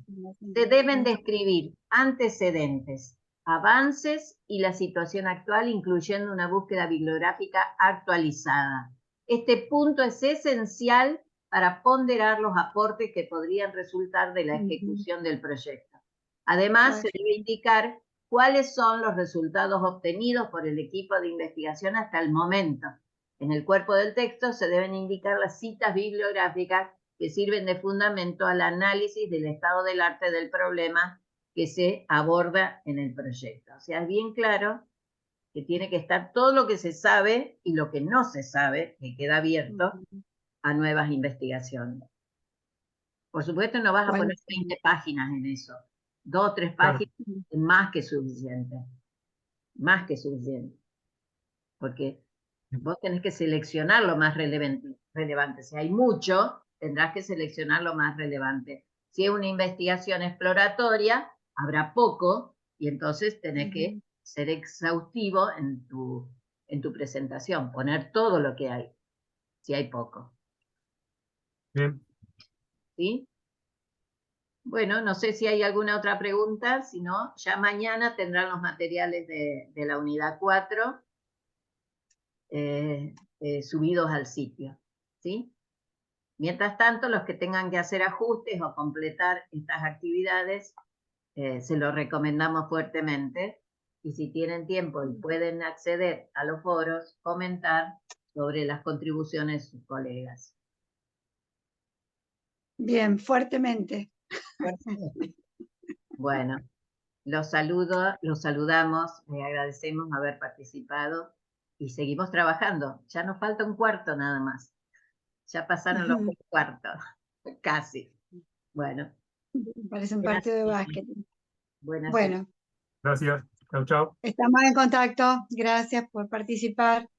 Se deben describir antecedentes, avances y la situación actual, incluyendo una búsqueda bibliográfica actualizada. Este punto es esencial para ponderar los aportes que podrían resultar de la ejecución del proyecto. Además, se debe indicar cuáles son los resultados obtenidos por el equipo de investigación hasta el momento. En el cuerpo del texto se deben indicar las citas bibliográficas que sirven de fundamento al análisis del estado del arte del problema que se aborda en el proyecto. O sea, es bien claro que tiene que estar todo lo que se sabe y lo que no se sabe, que queda abierto a nuevas investigaciones. Por supuesto, no vas a poner 20 páginas en eso. 2 o 3 páginas es más que suficiente. Más que suficiente. Porque vos tenés que seleccionar lo más relevante. Si hay mucho, tendrás que seleccionar lo más relevante. Si es una investigación exploratoria, habrá poco y entonces tenés que ser exhaustivo en tu presentación, poner todo lo que hay, si hay poco. Bien. ¿Sí? Bueno, no sé si hay alguna otra pregunta, si no, ya mañana tendrán los materiales de la unidad 4 subidos al sitio, ¿sí? Mientras tanto, los que tengan que hacer ajustes o completar estas actividades, se los recomendamos fuertemente. Y si tienen tiempo y pueden acceder a los foros, comentar sobre las contribuciones de sus colegas. Bien, fuertemente. Bueno, los saludamos, les agradecemos haber participado y seguimos trabajando. Ya nos falta un cuarto nada más. Ya pasaron los 3 cuartos, casi. Bueno. Parece un partido de básquet. Bueno. Gracias. Chau, chau. Estamos en contacto. Gracias por participar.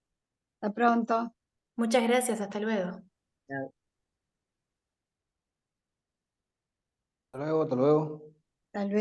Hasta pronto. Muchas gracias, hasta luego. Chao. Hasta luego, hasta luego. Hasta luego.